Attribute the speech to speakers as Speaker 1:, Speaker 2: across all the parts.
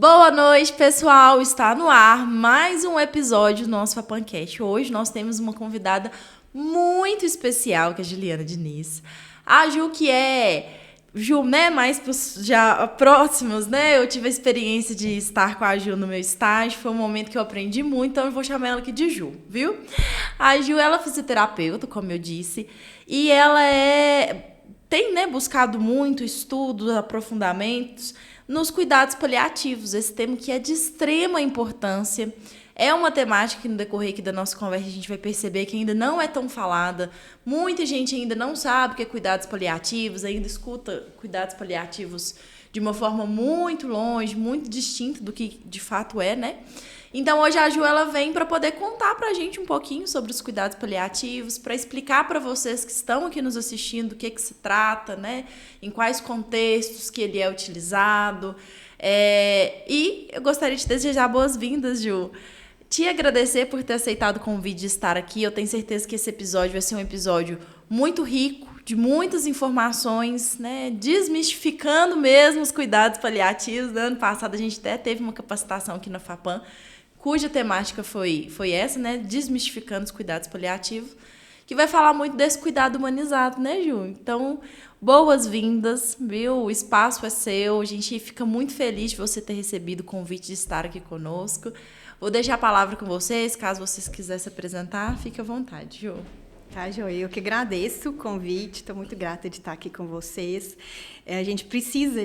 Speaker 1: Boa noite, pessoal! Está no ar mais um episódio do nosso Fapancast. Hoje nós temos uma convidada muito especial, que é a Juliana Diniz. A Ju, que é... Ju, né, mais já próximos, né? Eu tive a experiência de estar com a Ju no meu estágio, foi um momento que eu aprendi muito, então eu vou chamar ela aqui de Ju, viu? A Ju, ela é fisioterapeuta, como eu disse, e ela tem, né, buscado muito estudos, aprofundamentos nos cuidados paliativos, esse tema que é de extrema importância. É uma temática que no decorrer aqui da nossa conversa a gente vai perceber que ainda não é tão falada. Muita gente ainda não sabe o que é cuidados paliativos, ainda escuta cuidados paliativos de uma forma muito longe, muito distinta do que de fato é, né? Então hoje a Ju ela vem para poder contar para a gente um pouquinho sobre os cuidados paliativos, para explicar para vocês que estão aqui nos assistindo o que se trata, né? Em quais contextos que ele é utilizado. E eu gostaria de desejar boas-vindas, Ju. Te agradecer por ter aceitado o convite de estar aqui. Eu tenho certeza que esse episódio vai ser um episódio muito rico, de muitas informações, né? Desmistificando mesmo os cuidados paliativos. No ano passado a gente até teve uma capacitação aqui na FAPAM, cuja temática foi essa, né? Desmistificando os cuidados paliativos, que vai falar muito desse cuidado humanizado, né, Ju? Então, boas-vindas, viu? O espaço é seu. A gente fica muito feliz de você ter recebido o convite de estar aqui conosco. Vou deixar a palavra com vocês, caso vocês quiserem se apresentar, fique à vontade, Ju.
Speaker 2: Tá, Joia, eu que agradeço o convite, estou muito grata de estar aqui com vocês. A gente precisa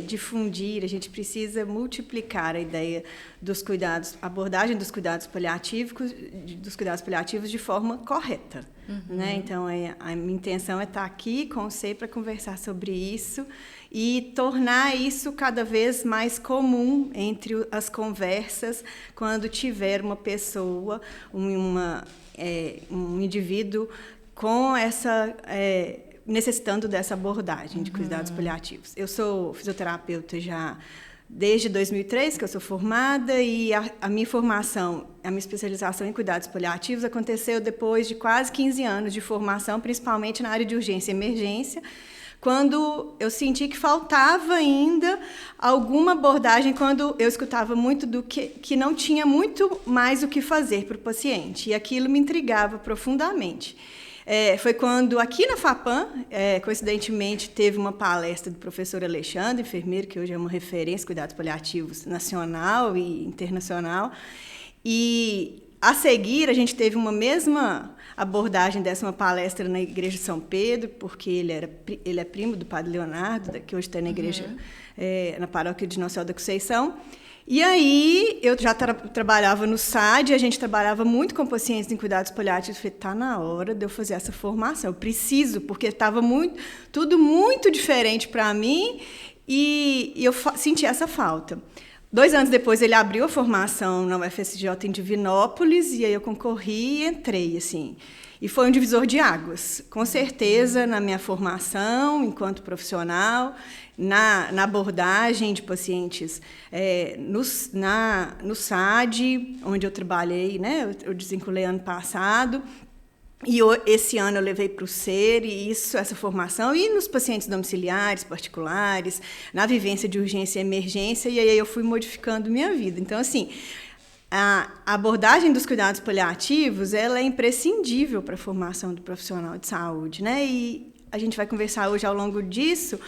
Speaker 2: difundir, a gente precisa multiplicar a ideia dos cuidados, a abordagem dos cuidados paliativos de forma correta. Uhum. Né? Então, a minha intenção é estar aqui com você para conversar sobre isso e tornar isso cada vez mais comum entre as conversas quando tiver uma pessoa, um indivíduo com essa necessitando dessa abordagem de cuidados paliativos. Eu sou fisioterapeuta já desde 2003, que eu sou formada, e a minha formação, a minha especialização em cuidados paliativos aconteceu depois de quase 15 anos de formação, principalmente na área de urgência e emergência, quando eu senti que faltava ainda alguma abordagem, quando eu escutava muito do que não tinha muito mais o que fazer para o paciente, e aquilo me intrigava profundamente. Foi quando, aqui na FAPAM, coincidentemente, teve uma palestra do professor Alexandre, enfermeiro, que hoje é uma referência em cuidados paliativos nacional e internacional, e a seguir a gente teve uma mesma abordagem dessa uma palestra na Igreja de São Pedro, porque ele é primo do Padre Leonardo, que hoje está na igreja, na paróquia de Nossa Senhora da Conceição. E aí, eu já trabalhava no SAD, a gente trabalhava muito com pacientes em cuidados paliativos. Eu falei, está na hora de eu fazer essa formação, eu preciso, porque estava tudo muito diferente para mim e eu senti essa falta. 2 anos depois, ele abriu a formação na UFSJ em Divinópolis, e aí eu concorri e entrei, assim. E foi um divisor de águas, com certeza, na minha formação enquanto profissional, na abordagem de pacientes no SAD, onde eu trabalhei, né? Eu desvinculei ano passado, e esse ano eu levei para o SER, e essa formação, e nos pacientes domiciliares, particulares, na vivência de urgência e emergência, e aí eu fui modificando minha vida. Então, assim, a abordagem dos cuidados paliativos ela é imprescindível para a formação do profissional de saúde, né? E a gente vai conversar hoje ao longo disso.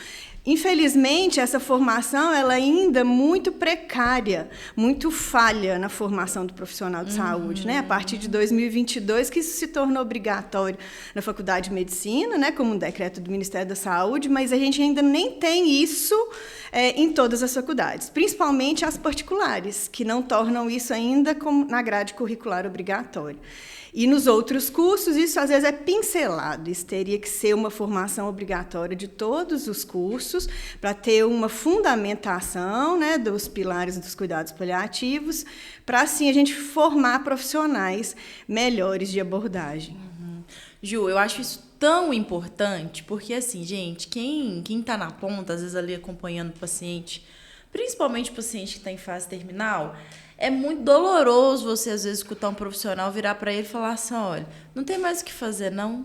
Speaker 2: Infelizmente, essa formação ela ainda é muito precária, muito falha na formação do profissional de saúde, né? A partir de 2022, que isso se tornou obrigatório na Faculdade de Medicina, né? Como um decreto do Ministério da Saúde, mas a gente ainda nem tem isso em todas as faculdades, principalmente as particulares, que não tornam isso ainda na grade curricular obrigatória. E nos outros cursos, isso às vezes é pincelado. Isso teria que ser uma formação obrigatória de todos os cursos para ter uma fundamentação, né, dos pilares dos cuidados paliativos, para assim a gente formar profissionais melhores de abordagem.
Speaker 1: Ju, eu acho isso tão importante, porque assim, gente, quem está na ponta, às vezes ali acompanhando o paciente, principalmente o paciente que está em fase terminal, é muito doloroso você, às vezes, escutar um profissional virar para ele e falar assim, olha, não tem mais o que fazer, não.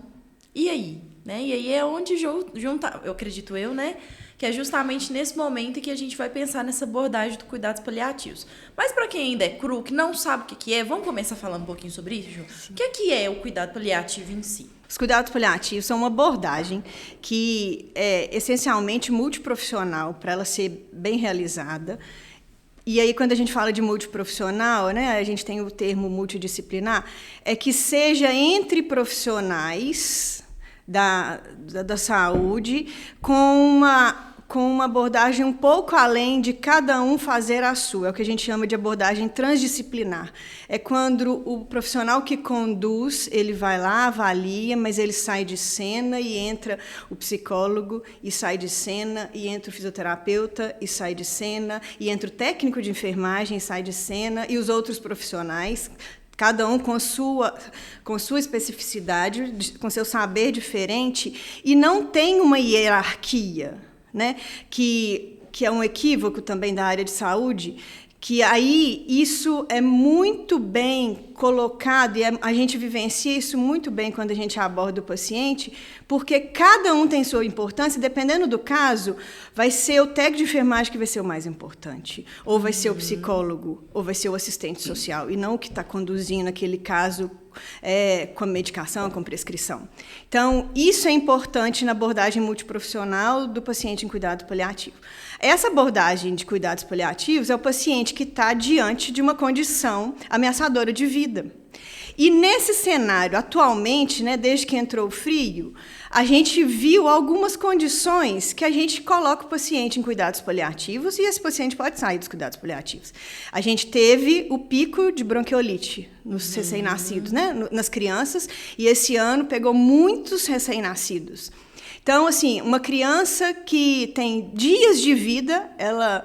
Speaker 1: E aí? Né? E aí é onde junta, eu acredito eu, né? Que é justamente nesse momento que a gente vai pensar nessa abordagem do cuidados paliativos. Mas para quem ainda é cru, que não sabe o que é, vamos começar falando um pouquinho sobre isso, Ju? O que é o cuidado paliativo em si?
Speaker 2: Os cuidados paliativos são uma abordagem que é essencialmente multiprofissional para ela ser bem realizada. E aí, quando a gente fala de multiprofissional, né, a gente tem o termo multidisciplinar, é que seja entre profissionais da saúde com uma abordagem um pouco além de cada um fazer a sua. É o que a gente chama de abordagem transdisciplinar. É quando o profissional que conduz, ele vai lá, avalia, mas ele sai de cena e entra o psicólogo e sai de cena, e entra o fisioterapeuta e sai de cena, e entra o técnico de enfermagem e sai de cena, e os outros profissionais, cada um com sua especificidade, com seu saber diferente, e não tem uma hierarquia, né? Que é um equívoco também da área de saúde, que aí isso é muito bem colocado, e a gente vivencia isso muito bem quando a gente aborda o paciente, porque cada um tem sua importância, e dependendo do caso, vai ser o técnico de enfermagem que vai ser o mais importante, ou vai ser o psicólogo, ou vai ser o assistente social, e não o que está conduzindo aquele caso com a medicação, com prescrição. Então, isso é importante na abordagem multiprofissional do paciente em cuidado paliativo. Essa abordagem de cuidados paliativos é o paciente que está diante de uma condição ameaçadora de vida. E nesse cenário, atualmente, né, desde que entrou o frio, a gente viu algumas condições que a gente coloca o paciente em cuidados paliativos, e esse paciente pode sair dos cuidados paliativos. A gente teve o pico de bronquiolite nos recém-nascidos, né, nas crianças, e esse ano pegou muitos recém-nascidos. Então, assim, uma criança que tem dias de vida, ela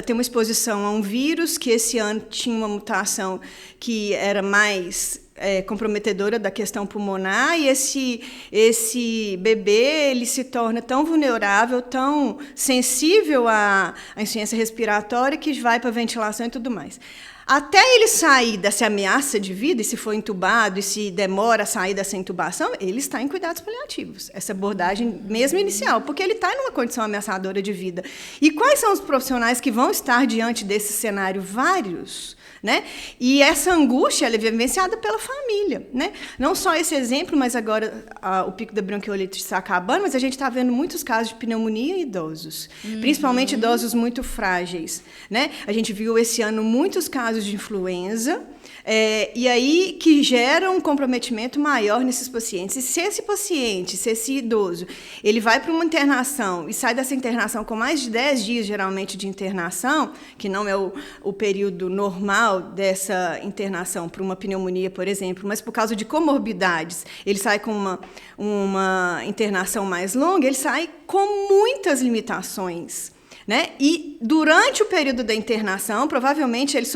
Speaker 2: tem uma exposição a um vírus que esse ano tinha uma mutação que era mais comprometedora da questão pulmonar, e esse bebê ele se torna tão vulnerável, tão sensível à insuficiência respiratória, que vai para a ventilação e tudo mais. Até ele sair dessa ameaça de vida, e se for entubado, e se demora a sair dessa intubação, ele está em cuidados paliativos. Essa abordagem mesmo inicial, porque ele está em uma condição ameaçadora de vida. E quais são os profissionais que vão estar diante desse cenário? Vários. Né? E essa angústia ela é vivenciada pela família. Né? Não só esse exemplo, mas agora o pico da bronquiolite está acabando, mas a gente está vendo muitos casos de pneumonia em idosos, principalmente idosos muito frágeis. Né? A gente viu esse ano muitos casos de influenza, e aí que gera um comprometimento maior nesses pacientes. E se esse idoso, ele vai para uma internação e sai dessa internação com mais de 10 dias, geralmente, de internação, que não é o período normal dessa internação para uma pneumonia, por exemplo, mas por causa de comorbidades, ele sai com uma internação mais longa, ele sai com muitas limitações. Né? E durante o período da internação, provavelmente ele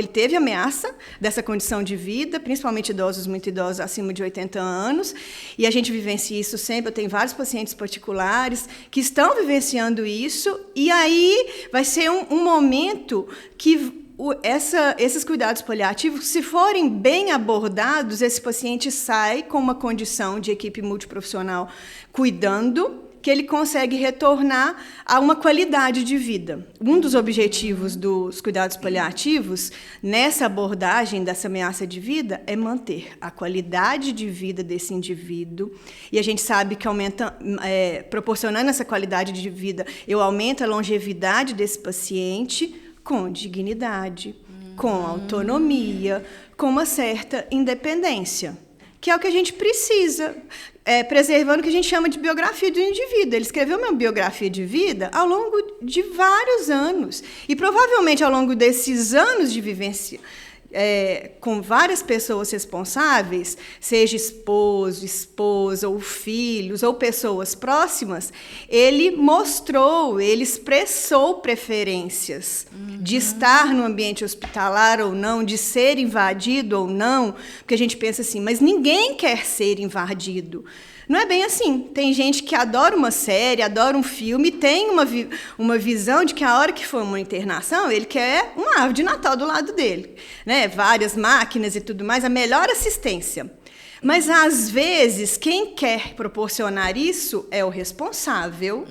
Speaker 2: teve ameaça dessa condição de vida, principalmente idosos, muito idosos, acima de 80 anos, e a gente vivencia isso sempre. Eu tenho vários pacientes particulares que estão vivenciando isso, e aí vai ser um momento que esses cuidados paliativos, se forem bem abordados, esse paciente sai com uma condição de equipe multiprofissional cuidando, que ele consegue retornar a uma qualidade de vida. Um dos objetivos dos cuidados paliativos, nessa abordagem dessa ameaça de vida, é manter a qualidade de vida desse indivíduo. E a gente sabe que proporcionando essa qualidade de vida, eu aumento a longevidade desse paciente com dignidade, com autonomia, com uma certa independência, que é o que a gente precisa, preservando o que a gente chama de biografia do indivíduo. Ele escreveu uma biografia de vida ao longo de vários anos, e provavelmente ao longo desses anos de vivência, com várias pessoas responsáveis, seja esposo, esposa, ou filhos, ou pessoas próximas, ele expressou preferências de estar no ambiente hospitalar ou não, de ser invadido ou não, porque a gente pensa assim, mas ninguém quer ser invadido. Não é bem assim. Tem gente que adora uma série, adora um filme, tem uma visão de que a hora que for uma internação, ele quer uma árvore de Natal do lado dele, né? Várias máquinas e tudo mais, a melhor assistência. Mas, às vezes, quem quer proporcionar isso é o responsável,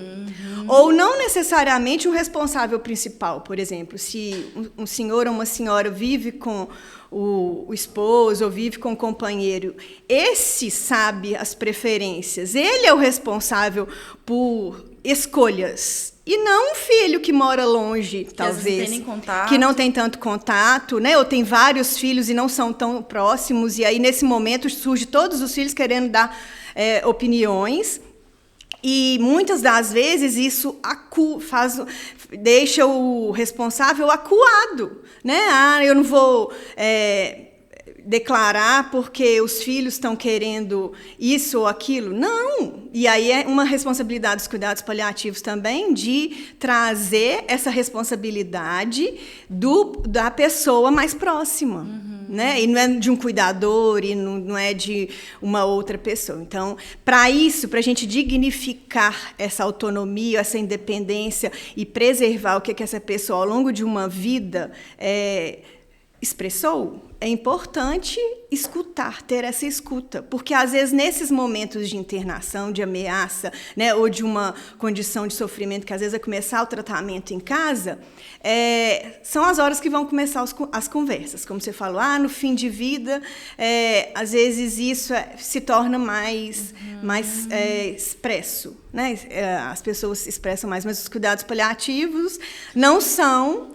Speaker 2: ou não necessariamente o responsável principal. Por exemplo, se um senhor ou uma senhora vive com o esposo ou vive com o companheiro, esse sabe as preferências, ele é o responsável por escolhas. E não um filho que mora longe, talvez, que não tem tanto contato, né? Ou tem vários filhos e não são tão próximos, e aí, nesse momento, surge todos os filhos querendo dar opiniões. E, muitas das vezes, isso deixa o responsável acuado, né? Eu não vou declarar porque os filhos estão querendo isso ou aquilo. Não! E aí é uma responsabilidade dos cuidados paliativos também de trazer essa responsabilidade da pessoa mais próxima. Né? E não é de um cuidador, e não é de uma outra pessoa. Então, para isso, para a gente dignificar essa autonomia, essa independência e preservar o que essa pessoa, ao longo de uma vida, expressou, é importante escutar, ter essa escuta, porque às vezes nesses momentos de internação, de ameaça, né, ou de uma condição de sofrimento, que às vezes é começar o tratamento em casa, são as horas que vão começar as conversas, como você falou, no fim de vida, às vezes isso se torna mais expresso, né? As pessoas se expressam mais, mas os cuidados paliativos não são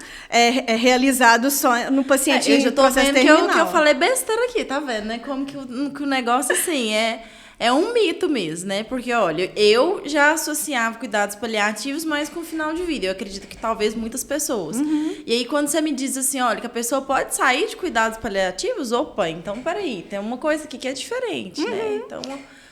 Speaker 2: realizados só no paciente em processo terminal.
Speaker 1: Que eu falei besteira aqui, tá vendo, né? Como que o negócio, assim, é um mito mesmo, né? Porque, olha, eu já associava cuidados paliativos mais com o final de vida. Eu acredito que talvez muitas pessoas. E aí, quando você me diz assim, olha, que a pessoa pode sair de cuidados paliativos, opa, então, peraí, tem uma coisa aqui que é diferente, né? Então,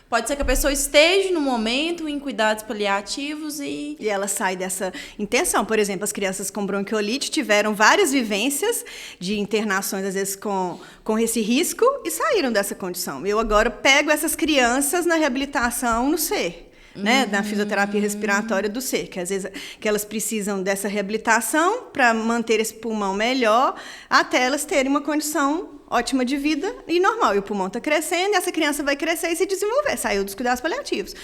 Speaker 1: pode ser que a pessoa esteja no momento em cuidados paliativos e
Speaker 2: ela sai dessa intenção. Por exemplo, as crianças com bronquiolite tiveram várias vivências de internações, às vezes, com esse risco e saíram dessa condição. Eu agora pego essas crianças na reabilitação no SER. Né, na fisioterapia respiratória do SER, que às vezes que elas precisam dessa reabilitação para manter esse pulmão melhor, até elas terem uma condição ótima de vida e normal. E o pulmão está crescendo, e essa criança vai crescer e se desenvolver. Saiu dos cuidados paliativos.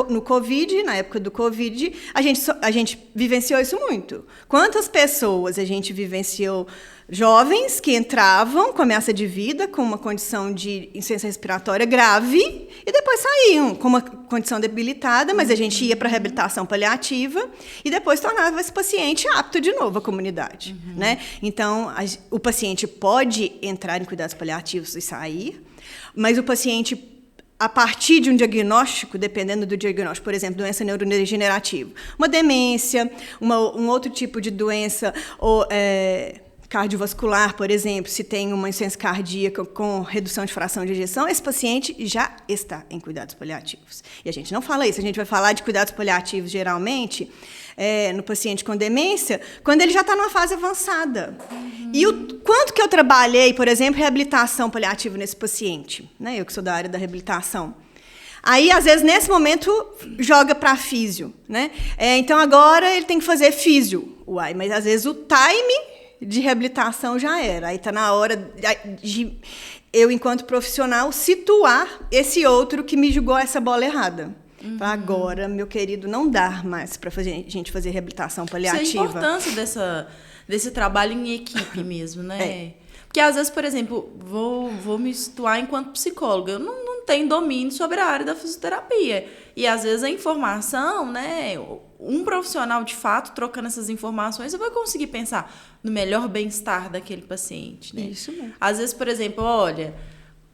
Speaker 2: No Covid, na época do Covid, a gente vivenciou isso muito. Quantas pessoas a gente vivenciou? Jovens que entravam com ameaça de vida, com uma condição de insuficiência respiratória grave, e depois saíam com uma condição debilitada, mas a gente ia para a reabilitação paliativa e depois tornava esse paciente apto de novo à comunidade. Né? Então, o paciente pode entrar em cuidados paliativos e sair, mas o paciente, a partir de um diagnóstico, dependendo do diagnóstico, por exemplo, doença neurodegenerativa, uma demência, um outro tipo de doença, ou cardiovascular, por exemplo, se tem uma insuficiência cardíaca com redução de fração de ejeção, esse paciente já está em cuidados paliativos. E a gente não fala isso, a gente vai falar de cuidados paliativos, geralmente, no paciente com demência, quando ele já está numa fase avançada. E o quanto que eu trabalhei, por exemplo, reabilitação paliativa nesse paciente, né? Eu que sou da área da reabilitação. Aí, às vezes, nesse momento, joga para físio, né? Então, agora ele tem que fazer físio. Uai, mas, às vezes, o time de reabilitação já era. Aí está na hora de eu, enquanto profissional, situar esse outro que me jogou essa bola errada. Agora, meu querido, não dá mais para a gente fazer reabilitação paliativa.
Speaker 1: Isso é a importância desse trabalho em equipe mesmo, né? Porque, às vezes, por exemplo, vou me situar enquanto psicóloga. Eu não tenho domínio sobre a área da fisioterapia. E, às vezes, a informação, né? Um profissional, de fato, trocando essas informações, eu vou conseguir pensar no melhor bem-estar daquele paciente, né?
Speaker 2: Isso mesmo.
Speaker 1: Às vezes, por exemplo, olha,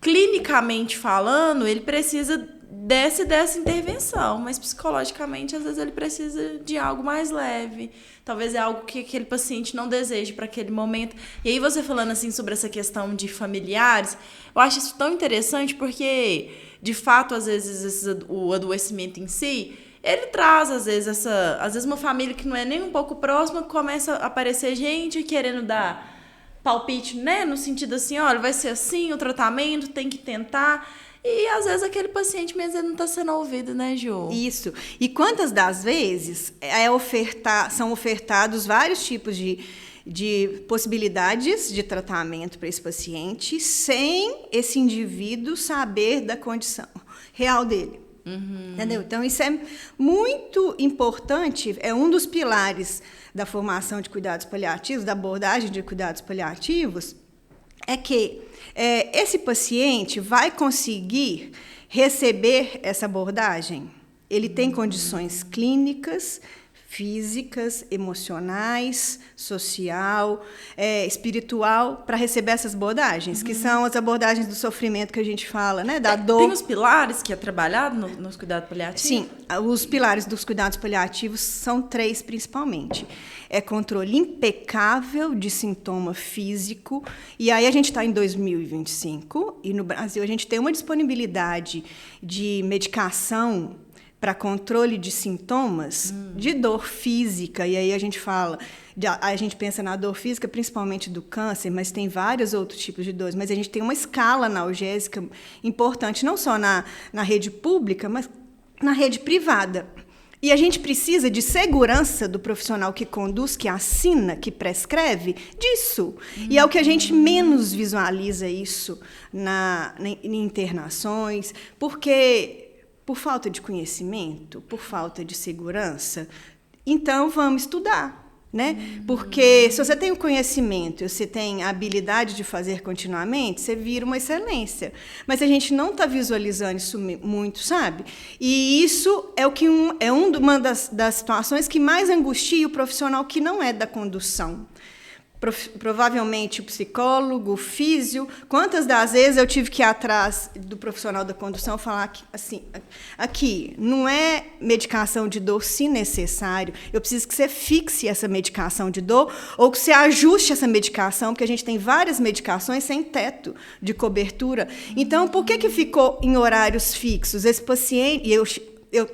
Speaker 1: clinicamente falando, ele precisa dessa intervenção, mas psicologicamente, às vezes, ele precisa de algo mais leve. Talvez é algo que aquele paciente não deseje para aquele momento. E aí, você falando assim sobre essa questão de familiares, eu acho isso tão interessante porque, de fato, às vezes, o adoecimento em si, ele traz, às vezes uma família que não é nem um pouco próxima, começa a aparecer gente querendo dar palpite, né? No sentido assim, olha, vai ser assim, o tratamento, tem que tentar. E, às vezes, aquele paciente mesmo ele não está sendo ouvido, né, Ju?
Speaker 2: Isso. E quantas das vezes são ofertados vários tipos de de possibilidades de tratamento para esse paciente sem esse indivíduo saber da condição real dele. Entendeu? Então, isso é muito importante, é um dos pilares da formação de cuidados paliativos, da abordagem de cuidados paliativos, é que esse paciente vai conseguir receber essa abordagem. Ele tem condições clínicas, físicas, emocionais, social, espiritual, para receber essas abordagens, que são as abordagens do sofrimento que a gente fala, né? Da dor.
Speaker 1: Tem os pilares que é trabalhado nos cuidados paliativos?
Speaker 2: Sim, os pilares dos cuidados paliativos são 3, principalmente. É controle impecável de sintoma físico, e aí a gente está em 2025, e no Brasil a gente tem uma disponibilidade de medicação para controle de sintomas de dor física, e aí a gente pensa na dor física principalmente do câncer, mas tem vários outros tipos de dores, mas a gente tem uma escala analgésica importante, não só na rede pública, mas na rede privada. E a gente precisa de segurança do profissional que conduz, que assina, que prescreve, disso. E é o que a gente menos visualiza isso em internações, porque por falta de conhecimento, por falta de segurança, então vamos estudar, né? Porque se você tem o conhecimento, você tem a habilidade de fazer continuamente, você vira uma excelência. Mas a gente não está visualizando isso muito, sabe? E isso é uma das situações que mais angustia o profissional que não é da condução. Provavelmente o psicólogo, o físio. Quantas das vezes eu tive que ir atrás do profissional da condução falar assim, aqui, não é medicação de dor se necessário, eu preciso que você fixe essa medicação de dor ou que você ajuste essa medicação, porque a gente tem várias medicações sem teto de cobertura. Então, por que ficou em horários fixos? Esse paciente,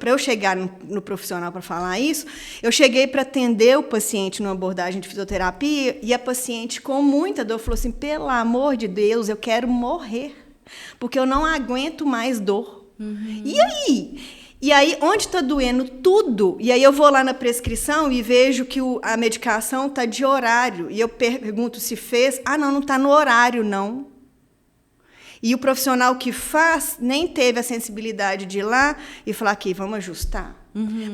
Speaker 2: para eu chegar no profissional para falar isso, eu cheguei para atender o paciente numa abordagem de fisioterapia e a paciente, com muita dor, falou assim, pelo amor de Deus, eu quero morrer, porque eu não aguento mais dor. E aí, onde está doendo tudo, e aí eu vou lá na prescrição e vejo que a medicação está de horário, e eu pergunto se fez, não está no horário, não. E o profissional que faz nem teve a sensibilidade de ir lá e falar aqui, vamos ajustar.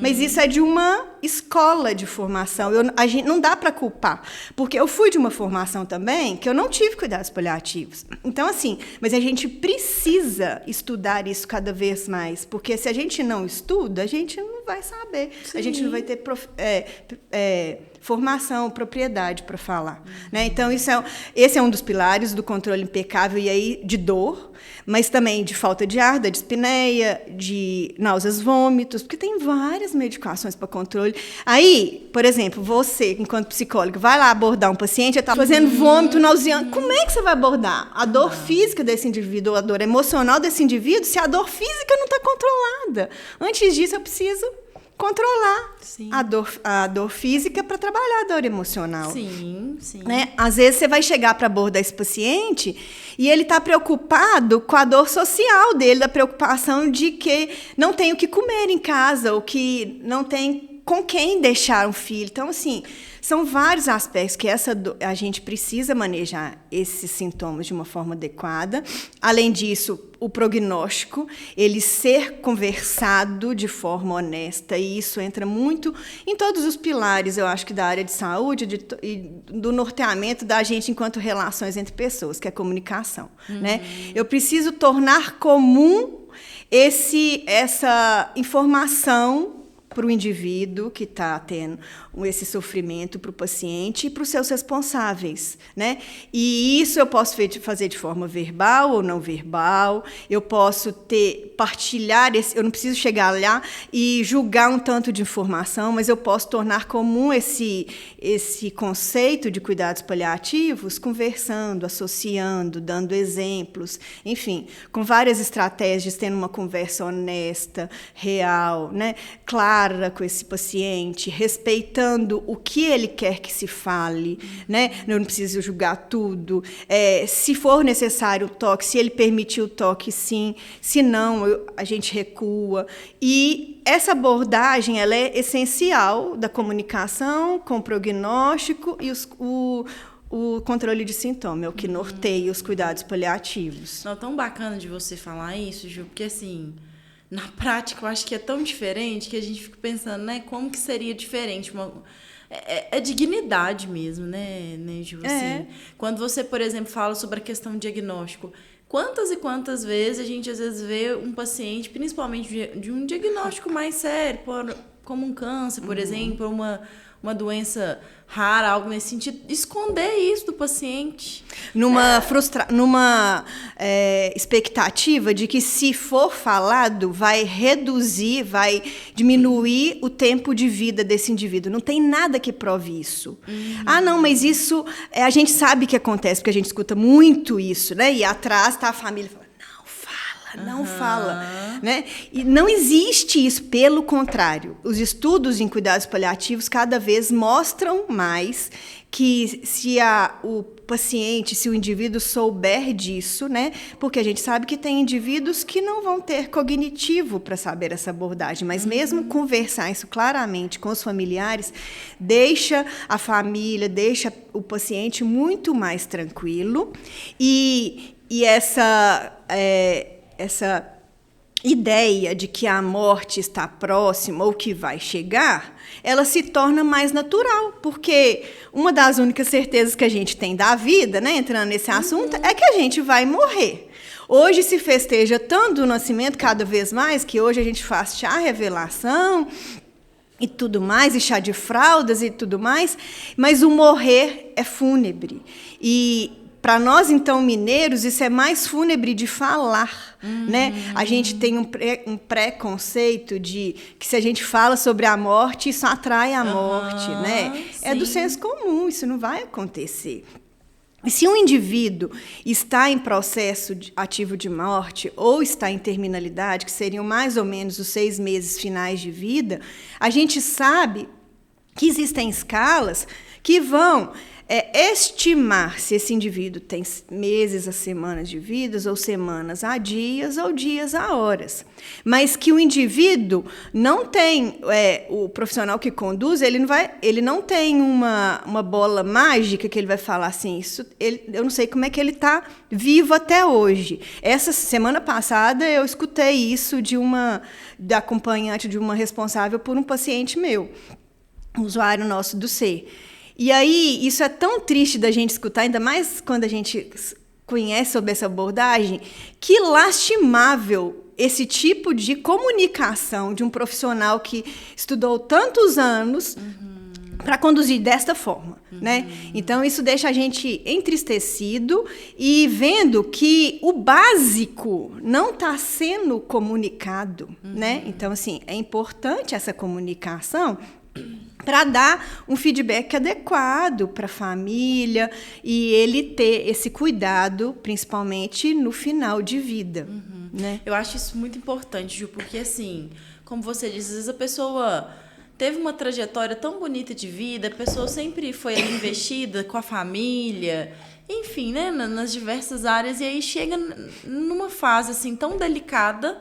Speaker 2: Mas isso é de uma escola de formação. A gente não dá para culpar, porque eu fui de uma formação também que eu não tive cuidados paliativos. Então, assim, mas a gente precisa estudar isso cada vez mais, porque se a gente não estuda, a gente não vai saber. Sim. A gente não vai ter formação, propriedade para falar. Né? Então, esse é um dos pilares do controle impecável, e aí de dor, mas também de falta de ar, da dispneia, de náuseas, vômitos, porque tem várias medicações para controle. Aí, por exemplo, você, enquanto psicólogo, vai lá abordar um paciente, está fazendo vômito, nauseando. Como é que você vai abordar a dor física desse indivíduo, ou a dor emocional desse indivíduo, se a dor física não está controlada? Antes disso, eu preciso controlar a dor física para trabalhar a dor emocional.
Speaker 1: Sim.
Speaker 2: Né? Às vezes você vai chegar para abordar esse paciente e ele está preocupado com a dor social dele, da preocupação de que não tem o que comer em casa, ou que não tem com quem deixar um filho. Então, assim, são vários aspectos que a gente precisa manejar esses sintomas de uma forma adequada. Além disso, o prognóstico, ele ser conversado de forma honesta, e isso entra muito em todos os pilares, eu acho que da área de saúde e do norteamento da gente enquanto relações entre pessoas, que é comunicação. Né? Eu preciso tornar comum essa informação para o indivíduo que está tendo esse sofrimento, para o paciente e para os seus responsáveis, né? E isso eu posso fazer de forma verbal ou não verbal, eu posso partilhar, eu não preciso chegar lá e julgar um tanto de informação, mas eu posso tornar comum esse conceito de cuidados paliativos, conversando, associando, dando exemplos, enfim, com várias estratégias, tendo uma conversa honesta, real, né? Clara, clara com esse paciente, respeitando o que ele quer que se fale, né? Eu não preciso julgar tudo. Se for necessário o toque, se ele permitir o toque, sim. Se não, a gente recua. E essa abordagem ela é essencial da comunicação com o prognóstico e o controle de sintoma, é o que norteia os cuidados paliativos.
Speaker 1: Não, tão bacana de você falar isso, Ju, porque assim, na prática eu acho que é tão diferente que a gente fica pensando, né, como que seria diferente? É dignidade mesmo, né, Ju? Assim, quando você, por exemplo, fala sobre a questão do diagnóstico, quantas e quantas vezes a gente às vezes vê um paciente, principalmente de um diagnóstico mais sério, como um câncer, por exemplo, uma doença rara, algo nesse sentido, esconder isso do paciente.
Speaker 2: Numa expectativa de que, se for falado, vai reduzir, vai diminuir o tempo de vida desse indivíduo. Não tem nada que prove isso. Ah, não, mas isso a gente sabe que acontece, porque a gente escuta muito isso, né? E atrás está a família falando, não fala, né? E não existe isso, pelo contrário. Os estudos em cuidados paliativos cada vez mostram mais que se o paciente, se o indivíduo souber disso, né? Porque a gente sabe que tem indivíduos que não vão ter cognitivo para saber essa abordagem, mas mesmo conversar isso claramente com os familiares, deixa a família, deixa o paciente muito mais tranquilo. E essa ideia de que a morte está próxima ou que vai chegar, ela se torna mais natural, porque uma das únicas certezas que a gente tem da vida, né, entrando nesse assunto, é que a gente vai morrer. Hoje se festeja tanto o nascimento, cada vez mais, que hoje a gente faz chá revelação e tudo mais, e chá de fraldas e tudo mais, mas o morrer é fúnebre. E para nós, então, mineiros, isso é mais fúnebre de falar, né? A gente tem um preconceito de que, se a gente fala sobre a morte, isso atrai a morte, né?
Speaker 1: Sim.
Speaker 2: É do senso comum, isso não vai acontecer. E se um indivíduo está em processo ativo de morte ou está em terminalidade, que seriam mais ou menos os 6 meses finais de vida, a gente sabe que existem escalas que vão estimar se esse indivíduo tem meses a semanas de vida, ou semanas a dias, ou dias a horas. Mas que o indivíduo não tem, o profissional que conduz, ele não tem uma bola mágica que ele vai falar assim, eu não sei como é que ele está vivo até hoje. Essa semana passada eu escutei isso da acompanhante de uma responsável por um paciente meu, um usuário nosso do C. E aí, isso é tão triste da gente escutar, ainda mais quando a gente conhece sobre essa abordagem, que lastimável esse tipo de comunicação de um profissional que estudou tantos anos para conduzir desta forma, né? Então, isso deixa a gente entristecido e vendo que o básico não está sendo comunicado, né? Então, assim, é importante essa comunicação para dar um feedback adequado para a família e ele ter esse cuidado, principalmente no final de vida. Né?
Speaker 1: Eu acho isso muito importante, Ju, porque, assim, como você diz, às vezes a pessoa teve uma trajetória tão bonita de vida, a pessoa sempre foi investida com a família, enfim, né, nas diversas áreas, e aí chega numa fase assim tão delicada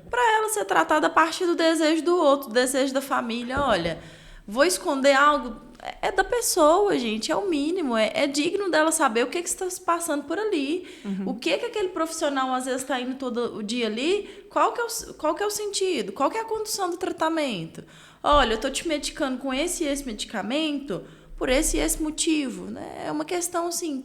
Speaker 1: para ela ser tratada a partir do desejo do outro, do desejo da família. Olha, vou esconder algo, é da pessoa, gente, é o mínimo, é digno dela saber o que está se passando por ali, o que aquele profissional às vezes está indo todo o dia ali, qual que é o sentido, qual que é a condução do tratamento. Olha, eu estou te medicando com esse e esse medicamento por esse e esse motivo, né? É uma questão assim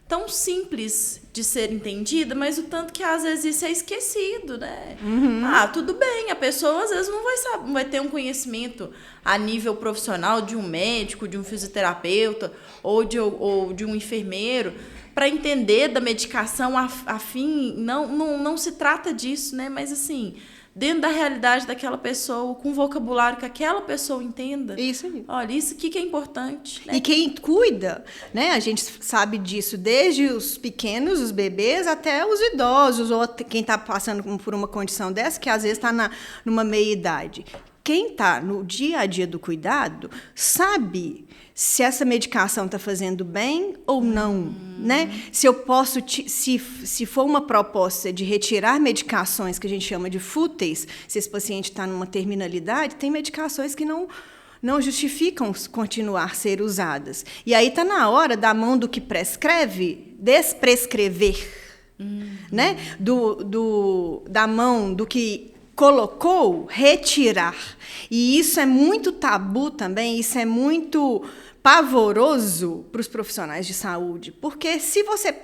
Speaker 1: tão simples de ser entendida, mas o tanto que às vezes isso é esquecido, né? Ah, tudo bem, a pessoa às vezes não vai ter um conhecimento a nível profissional de um médico, de um fisioterapeuta ou de um enfermeiro para entender da medicação afim, não se trata disso, né? Mas assim, dentro da realidade daquela pessoa, com o vocabulário que aquela pessoa entenda.
Speaker 2: Isso aí.
Speaker 1: Olha, isso aqui que é importante. Né?
Speaker 2: E quem cuida, né? A gente sabe disso desde os pequenos, os bebês, até os idosos, ou quem está passando por uma condição dessa, que às vezes está numa meia-idade. quem está no dia a dia do cuidado sabe se essa medicação está fazendo bem ou não, né? Se eu posso, se for uma proposta de retirar medicações que a gente chama de fúteis, se esse paciente está numa terminalidade, tem medicações que não justificam continuar a ser usadas. E aí está na hora da mão do que prescreve, desprescrever, né? Da mão do que colocou, retirar. E isso é muito tabu também, isso é muito pavoroso para os profissionais de saúde, porque se você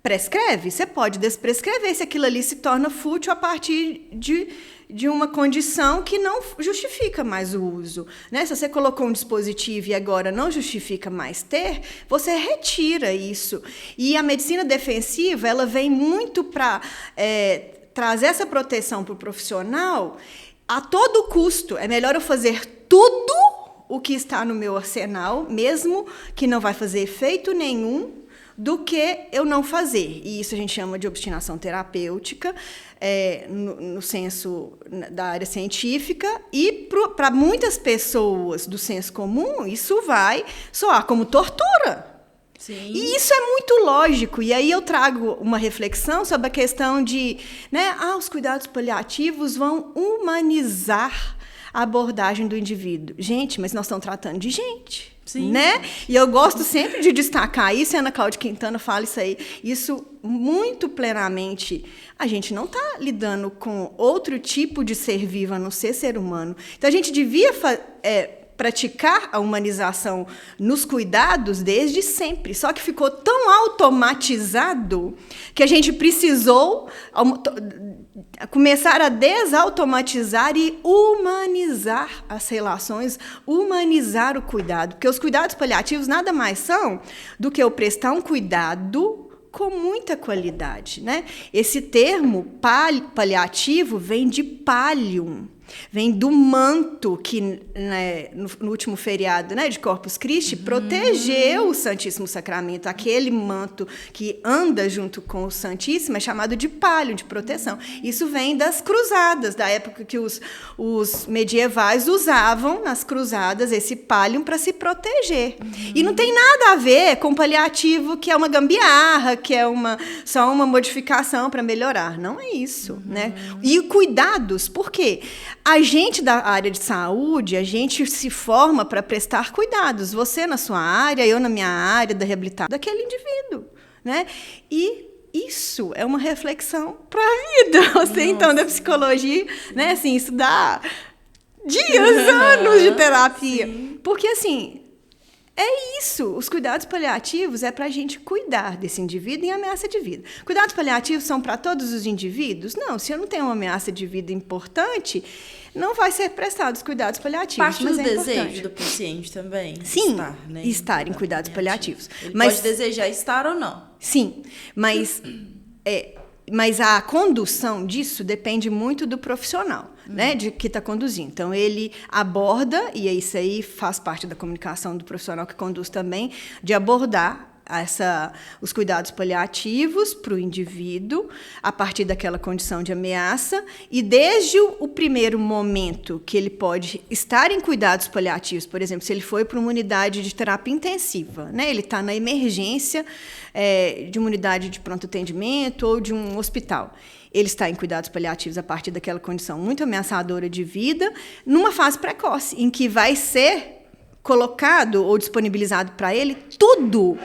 Speaker 2: prescreve, você pode desprescrever se aquilo ali se torna fútil a partir de uma condição que não justifica mais o uso, né? Se você colocou um dispositivo e agora não justifica mais ter, você retira isso. E a medicina defensiva, ela vem muito para trazer essa proteção para o profissional a todo custo. É melhor eu fazer tudo o que está no meu arsenal, mesmo que não vai fazer efeito nenhum, do que eu não fazer. E isso a gente chama de obstinação terapêutica, no senso da área científica, e para muitas pessoas do senso comum, isso vai soar como tortura.
Speaker 1: Sim.
Speaker 2: E isso é muito lógico. E aí eu trago uma reflexão sobre a questão de, né, os cuidados paliativos vão humanizar a abordagem do indivíduo. Gente, mas nós estamos tratando de gente.
Speaker 1: Sim.
Speaker 2: Né? E eu gosto sempre de destacar isso, e a Ana Cláudia Quintana fala isso aí, isso muito plenamente. A gente não está lidando com outro tipo de ser vivo, a não ser ser humano. Então, a gente devia praticar a humanização nos cuidados desde sempre, só que ficou tão automatizado que a gente precisou começar a desautomatizar e humanizar as relações, humanizar o cuidado, porque os cuidados paliativos nada mais são do que eu prestar um cuidado com muita qualidade, né? Esse termo paliativo vem de pallium, vem do manto que, né, no último feriado, né, de Corpus Christi, protegeu o Santíssimo Sacramento. Aquele manto que anda junto com o Santíssimo é chamado de pallium, de proteção. Isso vem das cruzadas, da época que os medievais usavam nas cruzadas esse pallium para se proteger. E não tem nada a ver com paliativo, que é uma gambiarra, que é só uma modificação para melhorar. Não é isso, né? E cuidados, por quê? A gente da área de saúde, a gente se forma para prestar cuidados. Você na sua área, eu na minha área da reabilitação daquele indivíduo, né? E isso é uma reflexão para a vida. Você, então, da psicologia, né? Assim, isso dá dias, anos de terapia.
Speaker 1: Sim.
Speaker 2: Porque, assim, é isso. Os cuidados paliativos é para a gente cuidar desse indivíduo em ameaça de vida. Cuidados paliativos são para todos os indivíduos? Não. Se eu não tenho uma ameaça de vida importante, não vai ser prestado os cuidados paliativos.
Speaker 1: Parte
Speaker 2: mas
Speaker 1: do
Speaker 2: é
Speaker 1: desejo
Speaker 2: importante
Speaker 1: do paciente também.
Speaker 2: Sim,
Speaker 1: Né,
Speaker 2: estar em cuidados paliativos.
Speaker 1: Ele
Speaker 2: Mas
Speaker 1: pode desejar estar ou não.
Speaker 2: sim, mas a condução disso depende muito do profissional, né, de que está conduzindo. Então, ele aborda, e isso aí faz parte da comunicação do profissional que conduz também, de abordar os cuidados paliativos para o indivíduo, a partir daquela condição de ameaça, e desde o primeiro momento que ele pode estar em cuidados paliativos, por exemplo, se ele foi para uma unidade de terapia intensiva, né, ele está na emergência de uma unidade de pronto atendimento ou de um hospital. Ele está em cuidados paliativos a partir daquela condição muito ameaçadora de vida, numa fase precoce, em que vai ser colocado ou disponibilizado para ele tudo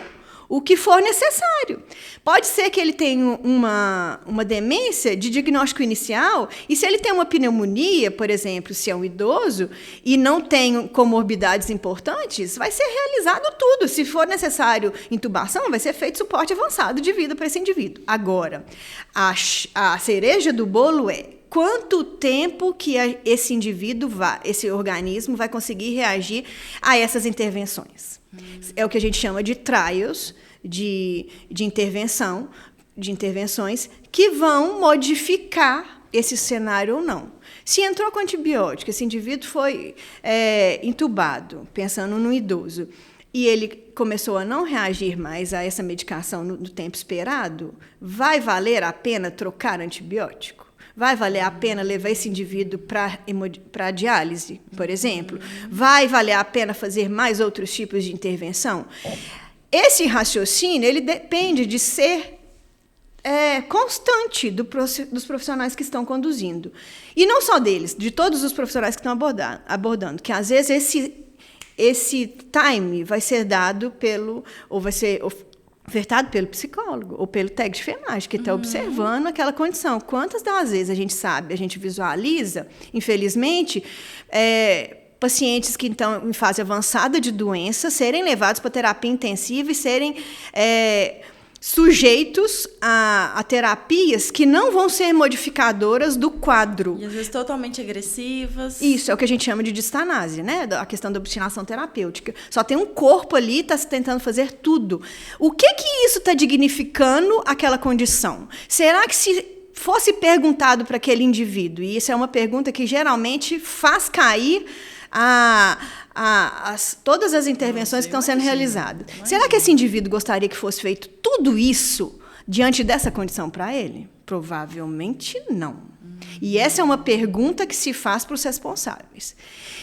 Speaker 2: o que for necessário. Pode ser que ele tenha uma demência de diagnóstico inicial, e se ele tem uma pneumonia, por exemplo, se é um idoso, e não tem comorbidades importantes, vai ser realizado tudo. Se for necessário intubação, vai ser feito suporte avançado de vida para esse indivíduo. Agora, a cereja do bolo é quanto tempo que esse indivíduo, esse organismo, vai conseguir reagir a essas intervenções. É o que a gente chama de trials de intervenções que vão modificar esse cenário ou não. Se entrou com antibiótico, esse indivíduo foi intubado, pensando no idoso, e ele começou a não reagir mais a essa medicação no tempo esperado, vai valer a pena trocar antibiótico? Vai valer a pena levar esse indivíduo para diálise, por exemplo? Vai valer a pena fazer mais outros tipos de intervenção? Esse raciocínio, ele depende de ser constante dos profissionais que estão conduzindo. E não só deles, de todos os profissionais que estão abordando, que às vezes esse time vai ser dado ou vai ser ofertado pelo psicólogo ou pelo técnico de enfermagem, que está observando aquela condição. Quantas das vezes a gente sabe, a gente visualiza, infelizmente, pacientes que estão em fase avançada de doença serem levados para terapia intensiva e serem sujeitos a terapias que não vão ser modificadoras do quadro.
Speaker 1: E às vezes totalmente agressivas.
Speaker 2: Isso, é o que a gente chama de distanase, né? A questão da obstinação terapêutica. Só tem um corpo ali, está tentando fazer tudo. O que isso está dignificando aquela condição? Será que se fosse perguntado para aquele indivíduo, e isso é uma pergunta que geralmente faz cair todas as intervenções que estão sendo realizadas. Será que esse indivíduo gostaria que fosse feito tudo isso diante dessa condição para ele? Provavelmente não. E essa é uma pergunta que se faz para os responsáveis.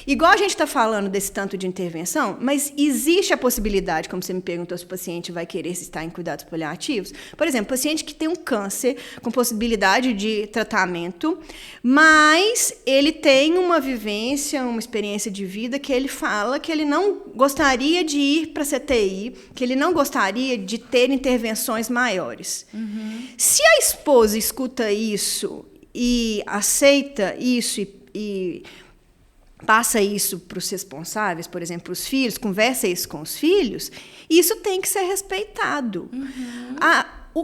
Speaker 2: Igual a gente está falando desse tanto de intervenção, mas existe a possibilidade, como você me perguntou, se o paciente vai querer estar em cuidados paliativos. Por exemplo, paciente que tem um câncer com possibilidade de tratamento, mas ele tem uma vivência, uma experiência de vida que ele fala que ele não gostaria de ir para a CTI, que ele não gostaria de ter intervenções maiores. Se a esposa escuta isso e aceita isso e passa isso para os responsáveis, por exemplo, para os filhos, conversa isso com os filhos, isso tem que ser respeitado.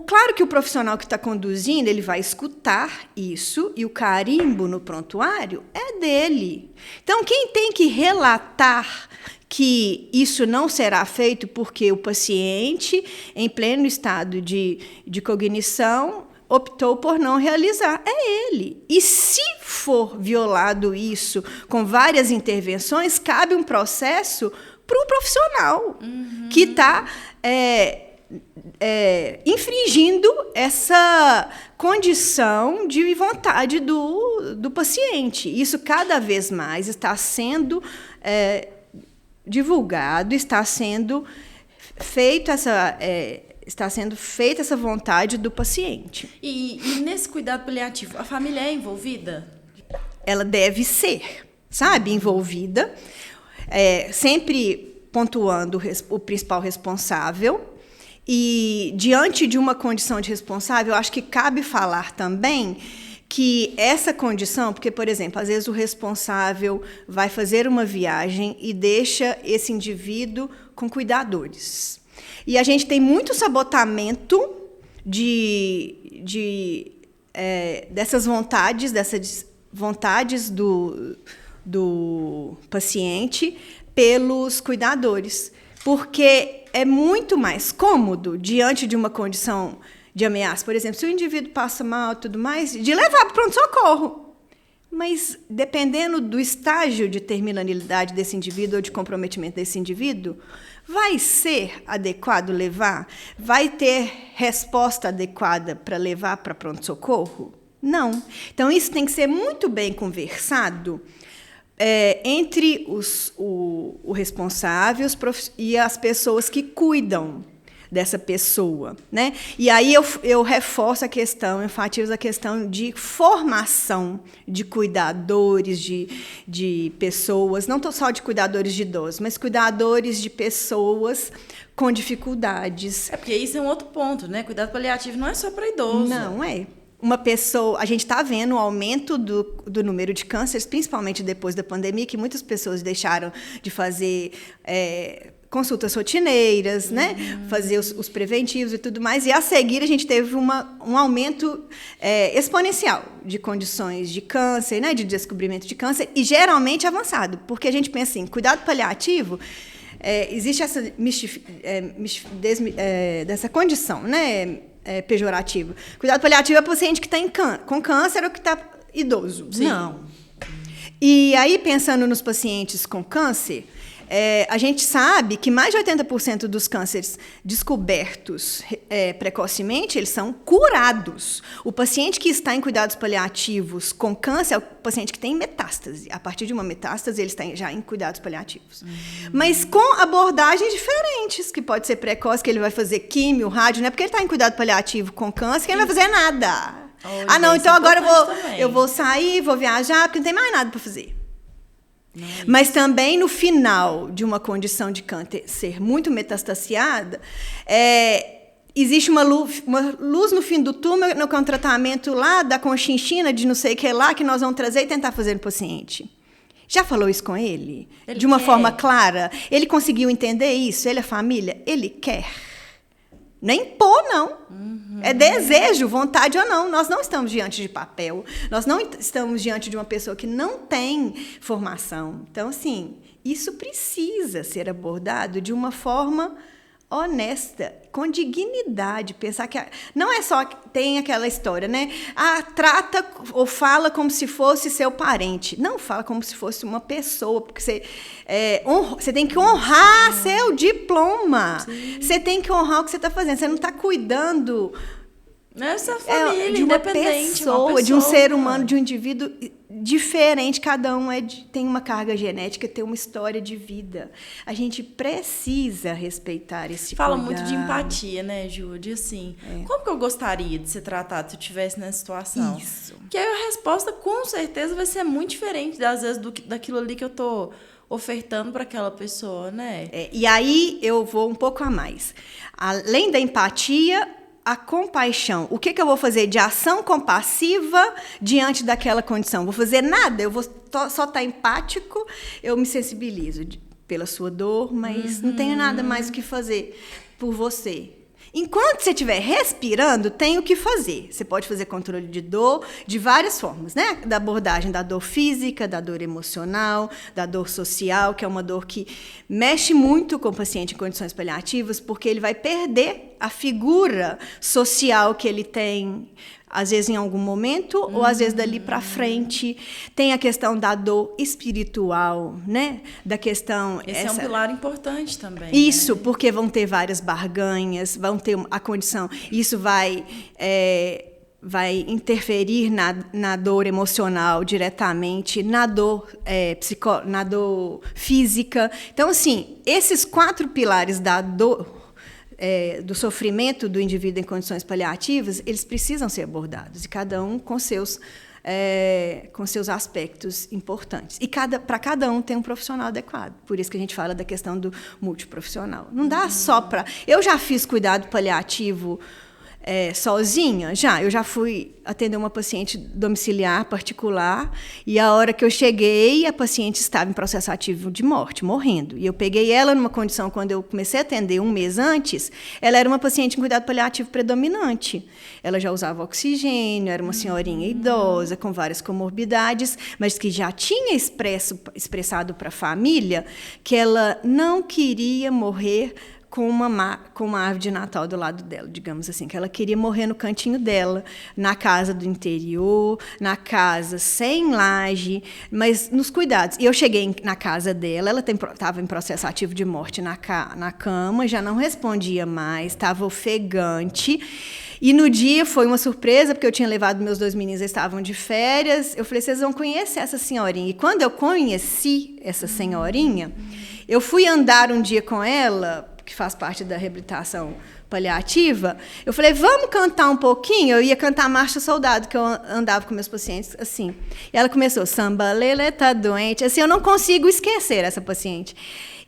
Speaker 2: Claro que o profissional que está conduzindo, ele vai escutar isso e o carimbo no prontuário é dele. Então, quem tem que relatar que isso não será feito porque o paciente, em pleno estado de cognição, optou por não realizar, é ele. E se for violado isso com várias intervenções, cabe um processo para o profissional que está infringindo essa condição de vontade do paciente. Isso cada vez mais está sendo divulgado, está sendo feita essa vontade do paciente.
Speaker 1: E nesse cuidado paliativo, a família é envolvida?
Speaker 2: Ela deve ser, envolvida, sempre pontuando o principal responsável. E, diante de uma condição de responsável, eu acho que cabe falar também que essa condição, porque, por exemplo, às vezes o responsável vai fazer uma viagem e deixa esse indivíduo com cuidadores. E a gente tem muito sabotamento dessas vontades do paciente pelos cuidadores, porque é muito mais cômodo, diante de uma condição de ameaça, por exemplo, se o indivíduo passa mal e tudo mais, de levar para o pronto-socorro. Mas, dependendo do estágio de terminalidade desse indivíduo ou de comprometimento desse indivíduo, vai ser adequado levar? Vai ter resposta adequada para levar para pronto-socorro? Não. Então, isso tem que ser muito bem conversado entre o responsável e as pessoas que cuidam dessa pessoa, né? E aí eu reforço a questão, enfatizo a questão de formação de cuidadores, de pessoas, não só de cuidadores de idosos, mas cuidadores de pessoas com dificuldades.
Speaker 1: Porque isso é um outro ponto, né? Cuidado paliativo não é só para idoso.
Speaker 2: Não é. Uma pessoa, a gente está vendo o aumento do número de cânceres, principalmente depois da pandemia, que muitas pessoas deixaram de fazer consultas rotineiras, né? Fazer os preventivos e tudo mais. E, a seguir, a gente teve um aumento exponencial de condições de câncer, né? De descobrimento de câncer, e geralmente avançado. Porque a gente pensa assim, cuidado paliativo, existe essa dessa condição, né? Pejorativa. Cuidado paliativo é paciente que está com câncer ou que está idoso.
Speaker 1: Sim.
Speaker 2: Não. E aí, pensando nos pacientes com câncer, A gente sabe que mais de 80% dos cânceres descobertos precocemente, eles são curados. O paciente que está em cuidados paliativos com câncer é o paciente que tem metástase. A partir de uma metástase, ele está já em cuidados paliativos. Mas com abordagens diferentes, que pode ser precoce, que ele vai fazer químio, rádio, não é porque ele está em cuidado paliativo com câncer que ele não vai fazer nada. Não, então agora eu vou sair, vou viajar, porque não tem mais nada para fazer. Mas também no final de uma condição de câncer ser muito metastaseada, existe uma luz no fim do túnel, no tratamento lá da conchinchina, de não sei o que lá, que nós vamos trazer e tentar fazer no paciente. Já falou isso com ele? De uma forma clara? Ele conseguiu entender isso? Ele, a família? Ele quer? Nem impor, não. É desejo, vontade ou não. Nós não estamos diante de papel. Nós não estamos diante de uma pessoa que não tem formação. Então, assim, isso precisa ser abordado de uma forma honesta, com dignidade. Pensar que não é só que tem aquela história, né? Trata ou fala como se fosse seu parente. Não, fala como se fosse uma pessoa, porque você tem que honrar seu diploma. Sim. Você tem que honrar o que você está fazendo. Você não está cuidando
Speaker 1: essa família
Speaker 2: de uma pessoa, de um ser humano, de um indivíduo diferente. Cada um tem uma carga genética, tem uma história de vida. A gente precisa respeitar esse
Speaker 1: Fala
Speaker 2: cuidado.
Speaker 1: muito de empatia, né, Ju? De assim, como que eu gostaria de ser tratado se eu estivesse nessa situação?
Speaker 2: Isso.
Speaker 1: Que aí a resposta, com certeza, vai ser muito diferente, às vezes, daquilo ali que eu tô ofertando para aquela pessoa, né?
Speaker 2: E aí eu vou um pouco a mais. Além da empatia, a compaixão. O que eu vou fazer de ação compassiva diante daquela condição? Vou fazer nada, eu vou só estar empático, eu me sensibilizo pela sua dor, mas não tenho nada mais o que fazer por você. Enquanto você estiver respirando, tem o que fazer. Você pode fazer controle de dor de várias formas, né? Da abordagem da dor física, da dor emocional, da dor social, que é uma dor que mexe muito com o paciente em condições paliativas, porque ele vai perder a figura social que ele tem, às vezes em algum momento, ou às vezes dali para frente. Tem a questão da dor espiritual, né? Da questão...
Speaker 1: Esse é um pilar importante também.
Speaker 2: Isso,
Speaker 1: né?
Speaker 2: Porque vão ter várias barganhas, vão ter a condição... Isso vai interferir na dor emocional diretamente, na dor física. Então, assim, esses 4 pilares da dor... do sofrimento do indivíduo em condições paliativas, eles precisam ser abordados, e cada um com seus aspectos importantes. E para cada um tem um profissional adequado. Por isso que a gente fala da questão do multiprofissional. Não dá só para... Eu já fiz cuidado paliativo sozinha, eu já fui atender uma paciente domiciliar particular, e a hora que eu cheguei, a paciente estava em processo ativo de morte, morrendo. E eu peguei ela numa condição, quando eu comecei a atender 1 mês antes, ela era uma paciente em cuidado paliativo predominante. Ela já usava oxigênio, era uma senhorinha idosa, com várias comorbidades, mas que já tinha expressado para a família que ela não queria morrer com uma árvore de Natal do lado dela, digamos assim, que ela queria morrer no cantinho dela, na casa do interior, na casa sem laje, mas nos cuidados. E eu cheguei na casa dela, ela estava em processo ativo de morte na cama, já não respondia mais, estava ofegante. E no dia foi uma surpresa, porque eu tinha levado meus 2 meninos, eles estavam de férias. Eu falei, vocês vão conhecer essa senhorinha. E quando eu conheci essa senhorinha, eu fui andar um dia com ela, que faz parte da reabilitação paliativa, eu falei, vamos cantar um pouquinho? Eu ia cantar Marcha Soldado, que eu andava com meus pacientes, assim. E ela começou, samba, Lelê tá doente. Assim, eu não consigo esquecer essa paciente.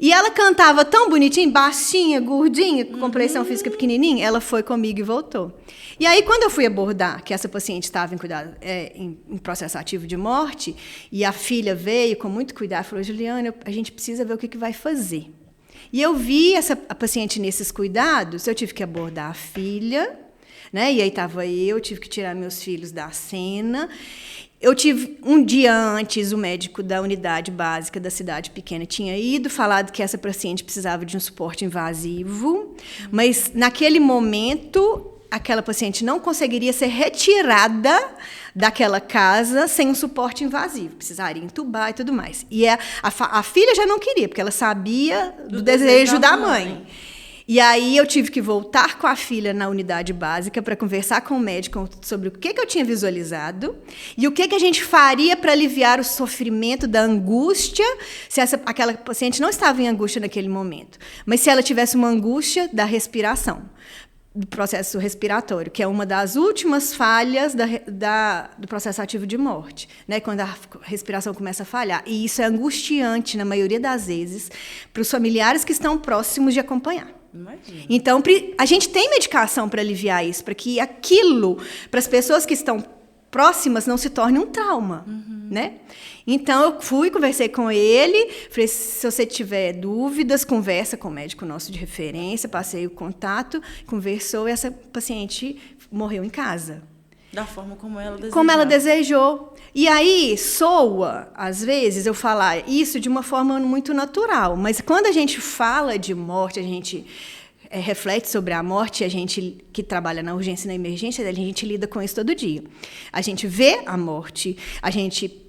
Speaker 2: E ela cantava tão bonitinho, baixinha, gordinha, com complexão física pequenininha, ela foi comigo e voltou. E aí, quando eu fui abordar que essa paciente estava em processo ativo de morte, e a filha veio com muito cuidado, falou, Juliana, a gente precisa ver o que vai fazer. E eu vi a paciente nesses cuidados, eu tive que abordar a filha, né? E aí estava eu tive que tirar meus filhos da cena. Eu tive, um dia antes, o médico da unidade básica da cidade pequena tinha ido, falado que essa paciente precisava de um suporte invasivo, mas naquele momento aquela paciente não conseguiria ser retirada daquela casa sem um suporte invasivo. Precisaria entubar e tudo mais. E a filha já não queria, porque ela sabia do desejo da mãe. E aí eu tive que voltar com a filha na unidade básica para conversar com o médico sobre o que eu tinha visualizado e o que a gente faria para aliviar o sofrimento da angústia, se aquela paciente não estava em angústia naquele momento, mas se ela tivesse uma angústia da respiração, do processo respiratório, que é uma das últimas falhas do processo ativo de morte, né? Quando a respiração começa a falhar. E isso é angustiante, na maioria das vezes, para os familiares que estão próximos de acompanhar.
Speaker 1: Imagina.
Speaker 2: Então, a gente tem medicação para aliviar isso, para que aquilo, para as pessoas que estão próximas, não se torne um trauma, né? Então, eu fui, conversei com ele, falei, se você tiver dúvidas, conversa com o médico nosso de referência, passei o contato, conversou, e essa paciente morreu em casa.
Speaker 1: Da forma como ela desejou.
Speaker 2: Como ela desejou. E aí, soa, às vezes, eu falar isso de uma forma muito natural. Mas quando a gente fala de morte, a gente reflete sobre a morte, a gente que trabalha na urgência e na emergência, a gente lida com isso todo dia. A gente vê a morte, a gente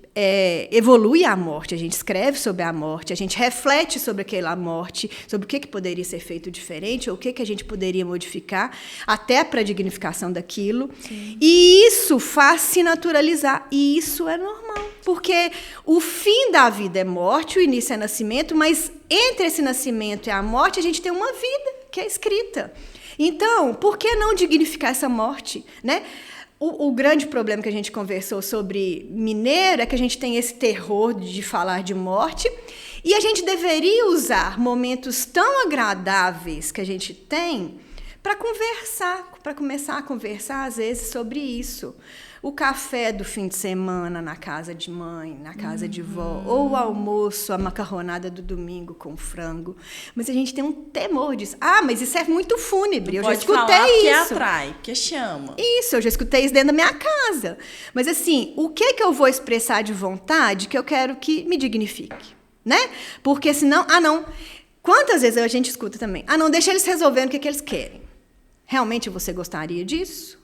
Speaker 2: evolui a morte, a gente escreve sobre a morte, a gente reflete sobre aquela morte, sobre o que poderia ser feito diferente, ou o que a gente poderia modificar, até para a dignificação daquilo. Sim. E isso faz se naturalizar, e isso é normal, porque o fim da vida é morte, o início é nascimento, mas entre esse nascimento e a morte, a gente tem uma vida que é escrita. Então, por que não dignificar essa morte, né? O grande problema que a gente conversou sobre mineiro é que a gente tem esse terror de falar de morte e a gente deveria usar momentos tão agradáveis que a gente tem para conversar, para começar a conversar, às vezes, sobre isso. O café do fim de semana na casa de mãe, na casa de vó, ou o almoço, a macarronada do domingo com frango. Mas a gente tem um temor disso. Ah, mas isso é muito fúnebre. Eu já escutei isso.
Speaker 1: Porque atrai, porque chama.
Speaker 2: Isso, eu já escutei isso dentro da minha casa. Mas assim, o que eu vou expressar de vontade que eu quero que me dignifique, né? Porque senão, não. Quantas vezes a gente escuta também? Não, deixa eles resolverem o que eles querem. Realmente você gostaria disso?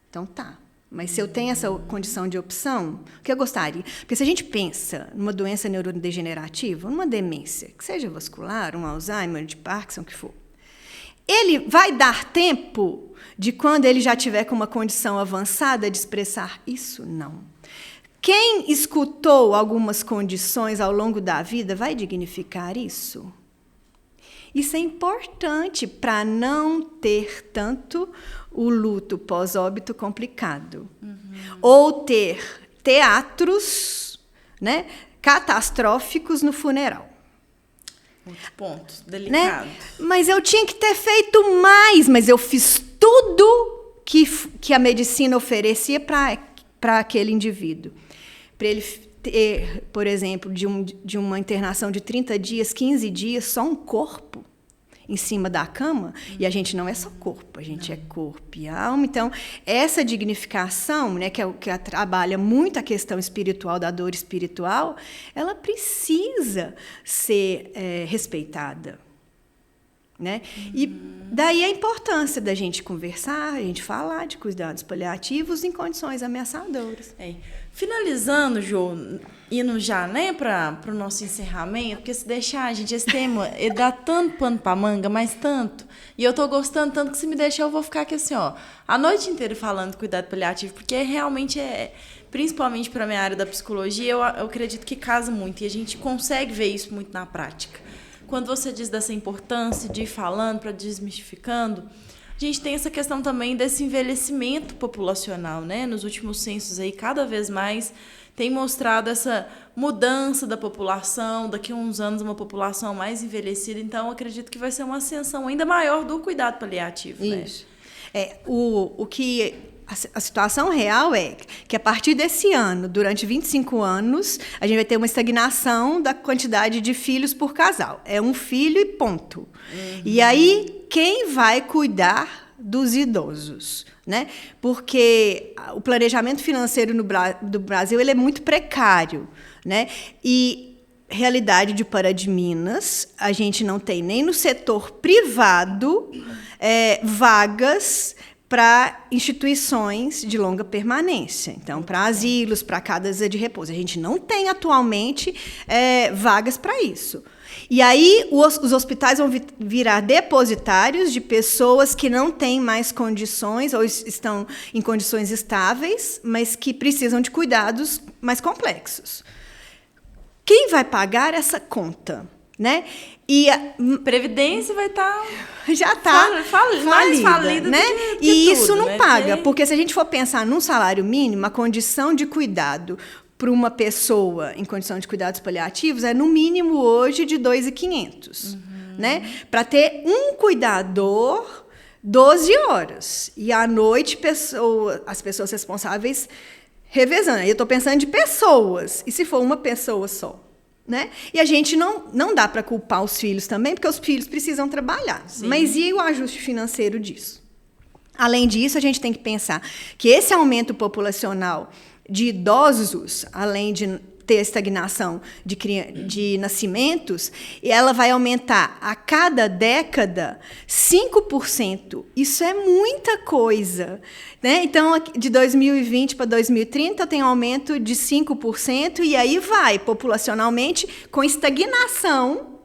Speaker 2: Então tá. Mas se eu tenho essa condição de opção, o que eu gostaria? Porque se a gente pensa numa doença neurodegenerativa, numa demência, que seja vascular, um Alzheimer, de Parkinson, o que for, ele vai dar tempo de quando ele já tiver com uma condição avançada de expressar isso? Não. Quem escutou algumas condições ao longo da vida vai dignificar isso? Isso é importante para não ter tanto o luto pós-óbito complicado. Ou ter teatros, né, catastróficos no funeral.
Speaker 1: Outro ponto delicado.
Speaker 2: Né? Mas eu tinha que ter feito mais, mas eu fiz tudo que a medicina oferecia para aquele indivíduo. Para ele ter, por exemplo, de uma internação de 30 dias, 15 dias, só um corpo em cima da cama, e a gente não é só corpo, a gente é corpo e alma. Então, essa dignificação, né, que trabalha muito a questão espiritual, da dor espiritual, ela precisa ser respeitada. Né? E daí a importância da gente conversar, a gente falar de cuidados paliativos em condições ameaçadoras.
Speaker 1: Finalizando, Jô, indo já, né, para o nosso encerramento, porque se deixar, gente, esse tema, ele dá tanto pano para manga, mas tanto, e eu tô gostando tanto que se me deixar eu vou ficar aqui assim, a noite inteira falando de cuidado paliativo, porque realmente principalmente para a minha área da psicologia, eu acredito que casa muito, e a gente consegue ver isso muito na prática. Quando você diz dessa importância de ir falando, para desmistificando, a gente tem essa questão também desse envelhecimento populacional, né? Nos últimos censos aí, cada vez mais tem mostrado essa mudança da população, daqui a uns anos uma população mais envelhecida, então eu acredito que vai ser uma ascensão ainda maior do cuidado paliativo.
Speaker 2: Isso. Né? A situação real é que, a partir desse ano, durante 25 anos, a gente vai ter uma estagnação da quantidade de filhos por casal. É um filho e ponto. E aí, quem vai cuidar dos idosos? Né? Porque o planejamento financeiro do Brasil ele é muito precário. Né? E, realidade de Pará de Minas, a gente não tem nem no setor privado vagas para instituições de longa permanência. Então, para asilos, para casas de repouso. A gente não tem atualmente vagas para isso. E aí, os hospitais vão virar depositários de pessoas que não têm mais condições ou estão em condições estáveis, mas que precisam de cuidados mais complexos. Quem vai pagar essa conta? Né? E
Speaker 1: Previdência vai estar...
Speaker 2: Já está
Speaker 1: mais falida,
Speaker 2: né?
Speaker 1: Que
Speaker 2: e
Speaker 1: tudo,
Speaker 2: isso não
Speaker 1: né?
Speaker 2: paga, porque se a gente for pensar num salário mínimo, a condição de cuidado para uma pessoa em condição de cuidados paliativos é, no mínimo, hoje, de 2.500. Né? Para ter um cuidador, 12 horas. E, à noite, as pessoas responsáveis revezando. Aí eu estou pensando de pessoas. E se for uma pessoa só? Né? E a gente não dá para culpar os filhos também, porque os filhos precisam trabalhar. Sim. Mas e o ajuste financeiro disso? Além disso, a gente tem que pensar que esse aumento populacional de idosos, além de ter estagnação de nascimentos, ela vai aumentar a cada década 5%. Isso é muita coisa. Né? Então, de 2020 para 2030, tem um aumento de 5%, e aí vai, populacionalmente, com estagnação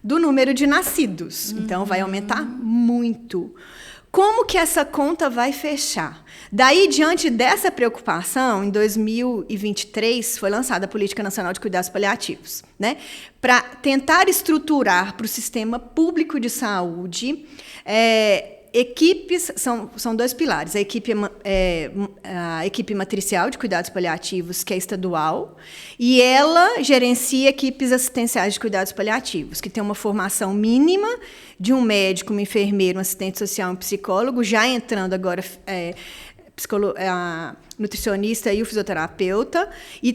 Speaker 2: do número de nascidos. Então, vai aumentar muito. Como que essa conta vai fechar? Daí, diante dessa preocupação, em 2023, foi lançada a Política Nacional de Cuidados Paliativos, né? Para tentar estruturar para o sistema público de saúde equipes, são dois pilares. A equipe matricial de cuidados paliativos, que é estadual, e ela gerencia equipes assistenciais de cuidados paliativos, que tem uma formação mínima de um médico, um enfermeiro, um assistente social, um psicólogo, já entrando agora a nutricionista e o fisioterapeuta, e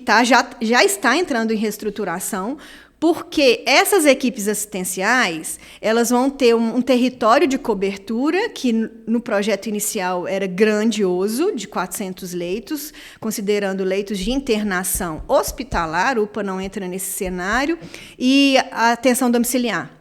Speaker 2: já está entrando em reestruturação, porque essas equipes assistenciais, elas vão ter um território de cobertura, que no projeto inicial era grandioso, de 400 leitos, considerando leitos de internação hospitalar, UPA não entra nesse cenário, e a atenção domiciliar.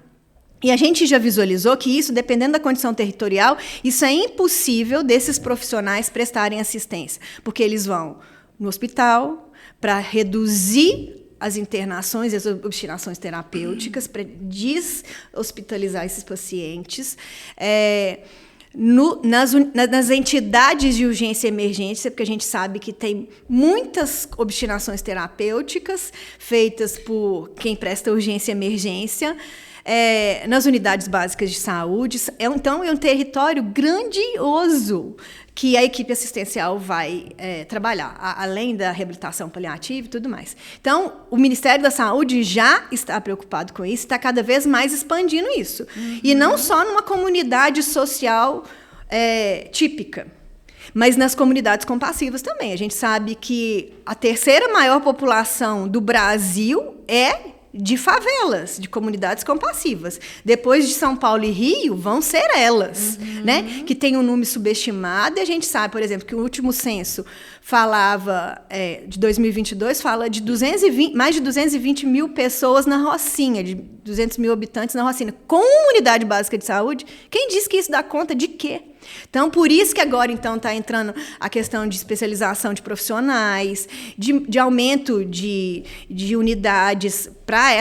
Speaker 2: E a gente já visualizou que isso, dependendo da condição territorial, isso é impossível desses profissionais prestarem assistência, porque eles vão no hospital para reduzir as internações e as obstinações terapêuticas, para deshospitalizar esses pacientes. Nas entidades de urgência e emergência, porque a gente sabe que tem muitas obstinações terapêuticas feitas por quem presta urgência e emergência, nas unidades básicas de saúde. Então, é um território grandioso que a equipe assistencial vai trabalhar, além da reabilitação paliativa e tudo mais. Então, o Ministério da Saúde já está preocupado com isso, está cada vez mais expandindo isso. E não só numa comunidade social típica, mas nas comunidades compassivas também. A gente sabe que a terceira maior população do Brasil é de favelas, de comunidades compassivas. Depois de São Paulo e Rio, vão ser elas, né? Que tem um número subestimado, e a gente sabe, por exemplo, que o último censo falava, de 2022, fala de mais de 220 mil pessoas na Rocinha, de 200 mil habitantes na Rocinha, com unidade básica de saúde. Quem diz que isso dá conta de quê? Então, por isso que agora está entrando a questão de especialização de profissionais, de aumento de unidades para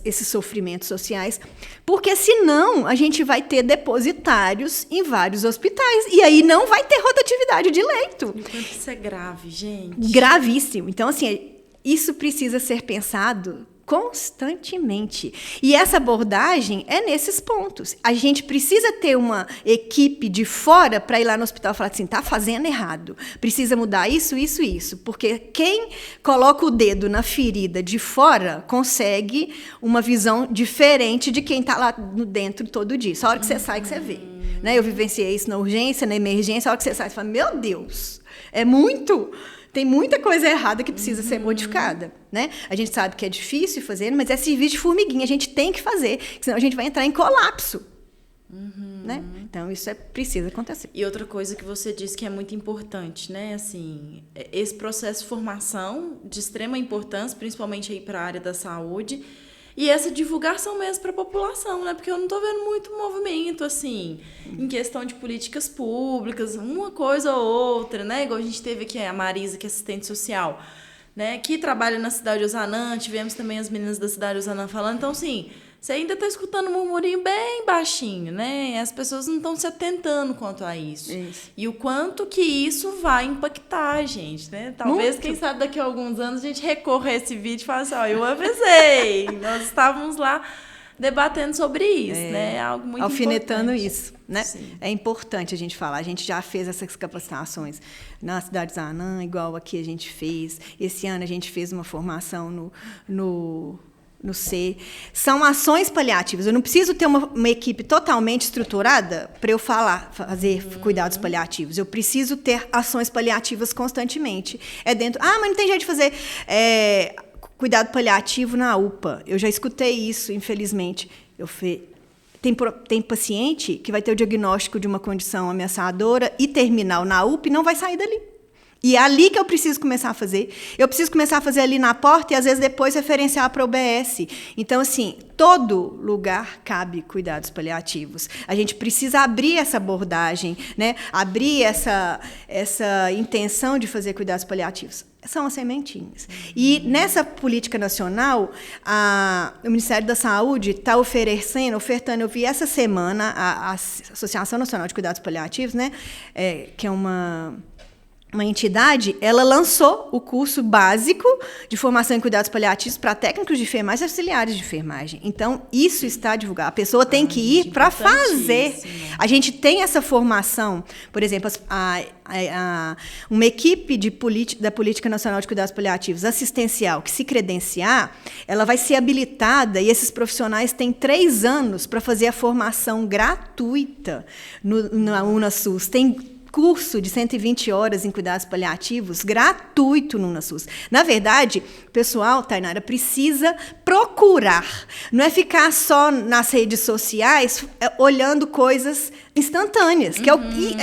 Speaker 2: esses sofrimentos sociais, porque senão a gente vai ter depositários em vários hospitais, e aí não vai ter rotatividade de leito.
Speaker 1: Enquanto isso é grave, gente.
Speaker 2: Gravíssimo. Então, assim, isso precisa ser pensado constantemente. E essa abordagem é nesses pontos. A gente precisa ter uma equipe de fora para ir lá no hospital e falar assim, está fazendo errado, precisa mudar isso, isso, isso. Porque quem coloca o dedo na ferida de fora consegue uma visão diferente de quem está lá dentro todo dia. Só a hora que você sai que você vê. Né? Eu vivenciei isso na urgência, na emergência, a hora que você sai, você fala, meu Deus, é muito... Tem muita coisa errada que precisa ser modificada, né? A gente sabe que é difícil fazer, mas é serviço de formiguinha, a gente tem que fazer, senão a gente vai entrar em colapso. Né? Então, isso precisa acontecer.
Speaker 1: E outra coisa que você disse que é muito importante, né? Assim, esse processo de formação de extrema importância, principalmente aí para a área da saúde, E essa divulgação mesmo para a população, né? Porque eu não estou vendo muito movimento, assim, em questão de políticas públicas, uma coisa ou outra, né? Igual a gente teve aqui a Marisa, que é assistente social, né? Que trabalha na cidade de Ozanam, tivemos também as meninas da cidade de Ozanam falando. Então, assim, você ainda está escutando um murmurinho bem baixinho, né? As pessoas não estão se atentando quanto a isso. E o quanto que isso vai impactar a gente, né? Talvez, quem sabe, daqui a alguns anos a gente recorra a esse vídeo e fale assim, ó, eu avisei. Nós estávamos lá debatendo sobre isso, né? É algo muito
Speaker 2: alfinetando
Speaker 1: importante.
Speaker 2: isso, né? Sim. É importante a gente falar. A gente já fez essas capacitações na cidade de Ozanam, igual aqui a gente fez. Esse ano a gente fez uma formação no C. São ações paliativas. Eu não preciso ter uma equipe totalmente estruturada para eu fazer cuidados paliativos. Eu preciso ter ações paliativas constantemente. Mas não tem jeito de fazer cuidado paliativo na UPA. Eu já escutei isso, infelizmente. Tem paciente que vai ter o diagnóstico de uma condição ameaçadora e terminal na UPA e não vai sair dali. E é ali que eu preciso começar a fazer. Eu preciso começar a fazer ali na porta e, às vezes, depois referenciar para o UBS. Então, assim, todo lugar cabe cuidados paliativos. A gente precisa abrir essa abordagem, né? Abrir essa intenção de fazer cuidados paliativos. São as sementinhas. E nessa política nacional, o Ministério da Saúde está ofertando, eu vi essa semana, a Associação Nacional de Cuidados Paliativos, né? Que é uma entidade, ela lançou o curso básico de formação em cuidados paliativos para técnicos de enfermagem e auxiliares de enfermagem. Então, isso está divulgado. A pessoa tem que ir para fazer. A gente tem essa formação, por exemplo, uma equipe da Política Nacional de Cuidados Paliativos assistencial que se credenciar, ela vai ser habilitada e esses profissionais têm 3 anos para fazer a formação gratuita na UNASUS. Tem curso de 120 horas em cuidados paliativos gratuito no UNASUS. Na verdade, o pessoal, Tainara, precisa procurar. Não é ficar só nas redes sociais olhando coisas instantâneas, que é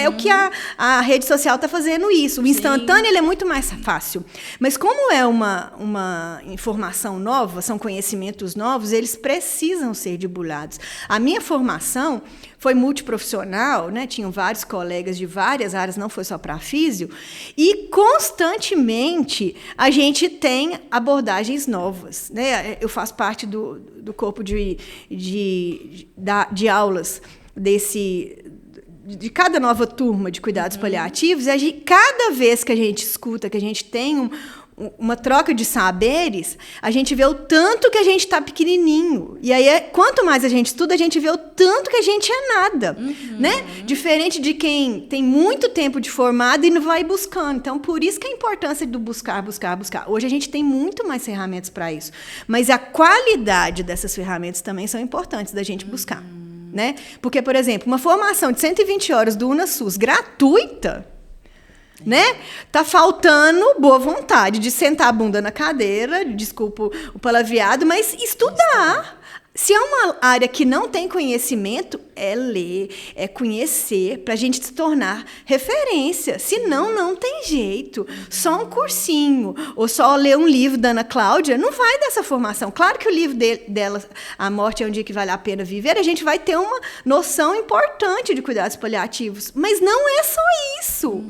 Speaker 2: o que a rede social está fazendo isso. O instantâneo ele é muito mais fácil. Mas como é uma informação nova, são conhecimentos novos, eles precisam ser divulgados. A minha formação foi multiprofissional, né? Tinham vários colegas de várias áreas, não foi só para físio, e constantemente a gente tem abordagens novas, né? Eu faço parte do corpo de aulas de cada nova turma de cuidados paliativos, e cada vez que a gente escuta, que a gente tem uma troca de saberes, a gente vê o tanto que a gente está pequenininho. E aí, quanto mais a gente estuda, a gente vê o tanto que a gente é nada. Né? Diferente de quem tem muito tempo de formado e não vai buscando. Então, por isso que a importância do buscar. Hoje a gente tem muito mais ferramentas para isso. Mas a qualidade dessas ferramentas também são importantes da gente buscar. Né? Porque, por exemplo, uma formação de 120 horas do UNASUS gratuita, né? Tá faltando boa vontade de sentar a bunda na cadeira, desculpa o palavreado, mas estudar. Se é uma área que não tem conhecimento, é ler, é conhecer, para a gente se tornar referência. Senão, não tem jeito. Só um cursinho, ou só ler um livro da Ana Cláudia, não vai dessa formação. Claro que o livro dela, A Morte é um Dia que Vale a Pena Viver, a gente vai ter uma noção importante de cuidados paliativos. Mas não é só isso.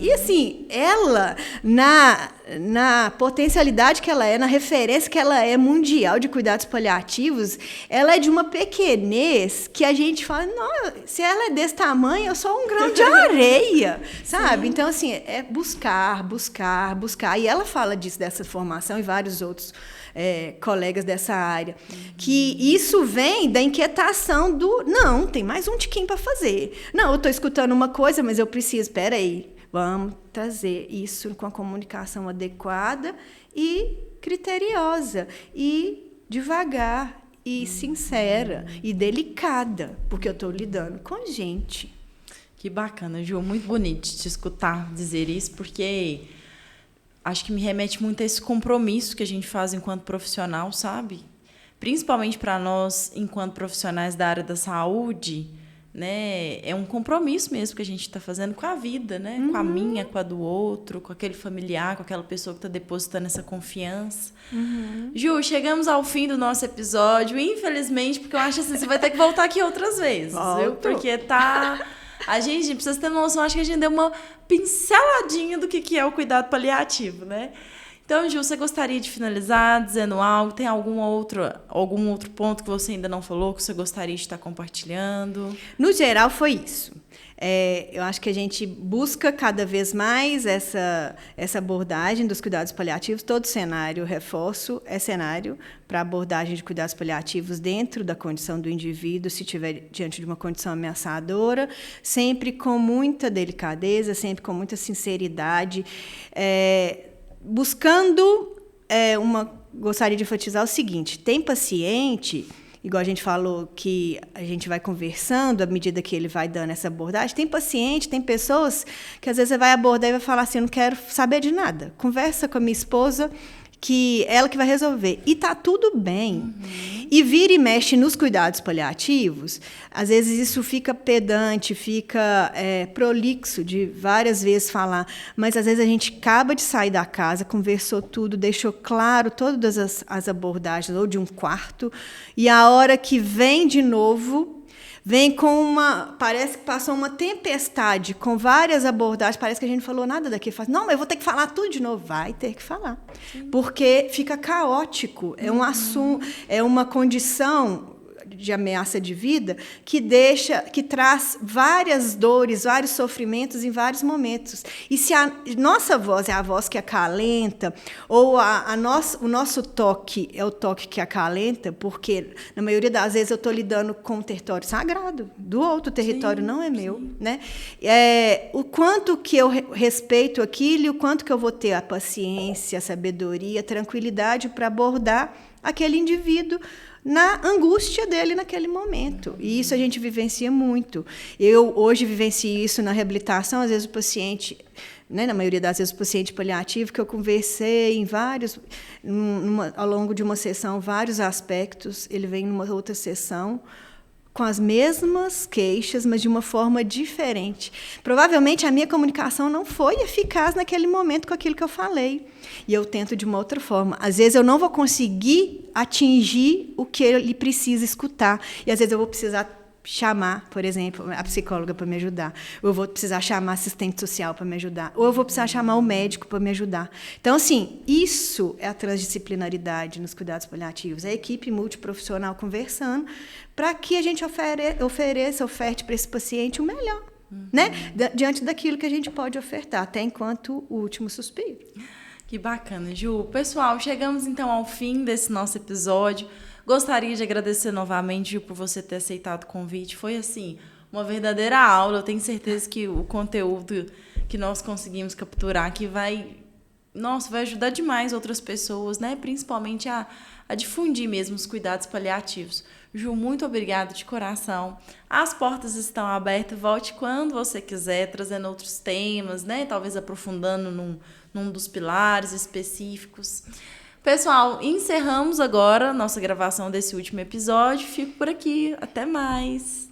Speaker 2: E, assim, ela, na potencialidade que ela é, na referência que ela é mundial de cuidados paliativos, ela é de uma pequenez que a gente fala, não, se ela é desse tamanho, eu sou um grão de areia, sabe? Sim. Então, assim, é buscar. E ela fala disso, dessa formação, e vários outros colegas dessa área, que isso vem da inquietação não, tem mais um tiquinho para fazer. Não, eu estou escutando uma coisa, mas eu preciso, espera aí, vamos trazer isso com a comunicação adequada e criteriosa, e devagar, e sincera, e delicada, porque eu estou lidando com gente.
Speaker 1: Que bacana, Ju, muito bonito te escutar dizer isso, porque acho que me remete muito a esse compromisso que a gente faz enquanto profissional, sabe? Principalmente para nós, enquanto profissionais da área da saúde, né? É um compromisso mesmo que a gente está fazendo com a vida, né? Com a minha, com a do outro, com aquele familiar, com aquela pessoa que está depositando essa confiança. Ju, chegamos ao fim do nosso episódio, infelizmente, porque eu acho assim, você vai ter que voltar aqui outras vezes, viu? Porque tá... A gente precisa ter noção, acho que a gente deu uma pinceladinha do que é o cuidado paliativo, né? Então, Ju, você gostaria de finalizar dizendo algo? Tem algum outro ponto que você ainda não falou, que você gostaria de estar compartilhando?
Speaker 2: No geral, foi isso. Eu acho que a gente busca cada vez mais essa abordagem dos cuidados paliativos. Todo cenário, reforço, é cenário para abordagem de cuidados paliativos dentro da condição do indivíduo, se estiver diante de uma condição ameaçadora, sempre com muita delicadeza, sempre com muita sinceridade, buscando gostaria de enfatizar o seguinte: tem paciente, igual a gente falou, que a gente vai conversando à medida que ele vai dando essa abordagem. Tem paciente, tem pessoas que às vezes você vai abordar e vai falar assim: eu não quero saber de nada. Conversa com a minha esposa, que ela que vai resolver. E tá tudo bem. E vira e mexe nos cuidados paliativos, às vezes isso fica pedante, fica prolixo de várias vezes falar, mas às vezes a gente acaba de sair da casa, conversou tudo, deixou claro todas as abordagens, ou de um quarto, e a hora que vem de novo, vem com parece que passou uma tempestade, com várias abordagens, parece que a gente não falou nada daquilo. Não, mas eu vou ter que falar tudo de novo. Vai ter que falar. Sim. Porque fica caótico, é um assunto, é uma condição de ameaça de vida que traz várias dores, vários sofrimentos em vários momentos. E se a nossa voz é a voz que acalenta, ou o nosso toque é o toque que acalenta, porque na maioria das vezes eu estou lidando com um território sagrado, do outro território, sim, não é meu, né? O quanto que eu respeito aquilo e o quanto que eu vou ter a paciência, a sabedoria, a tranquilidade para abordar aquele indivíduo na angústia dele naquele momento. E isso a gente vivencia muito. Eu hoje vivencio isso na reabilitação, às vezes o paciente, né, na maioria das vezes o paciente paliativo, que eu conversei ao longo de uma sessão, vários aspectos, ele vem numa outra sessão com as mesmas queixas, mas de uma forma diferente. Provavelmente a minha comunicação não foi eficaz naquele momento com aquilo que eu falei. E eu tento de uma outra forma. Às vezes eu não vou conseguir atingir o que ele precisa escutar. E às vezes eu vou precisar chamar, por exemplo, a psicóloga para me ajudar. Ou eu vou precisar chamar a assistente social para me ajudar. Ou eu vou precisar chamar o médico para me ajudar. Então, assim, isso é a transdisciplinaridade nos cuidados paliativos. É a equipe multiprofissional conversando para que a gente oferte para esse paciente o melhor, né? Diante daquilo que a gente pode ofertar, até enquanto o último suspiro.
Speaker 1: Que bacana, Ju. Pessoal, chegamos então ao fim desse nosso episódio. Gostaria de agradecer novamente, Ju, por você ter aceitado o convite. Foi, assim, uma verdadeira aula. Eu tenho certeza que o conteúdo que nós conseguimos capturar aqui vai ajudar demais outras pessoas, né? Principalmente a difundir mesmo os cuidados paliativos. Ju, muito obrigada de coração. As portas estão abertas. Volte quando você quiser, trazendo outros temas, né? Talvez aprofundando num dos pilares específicos. Pessoal, encerramos agora nossa gravação desse último episódio. Fico por aqui. Até mais.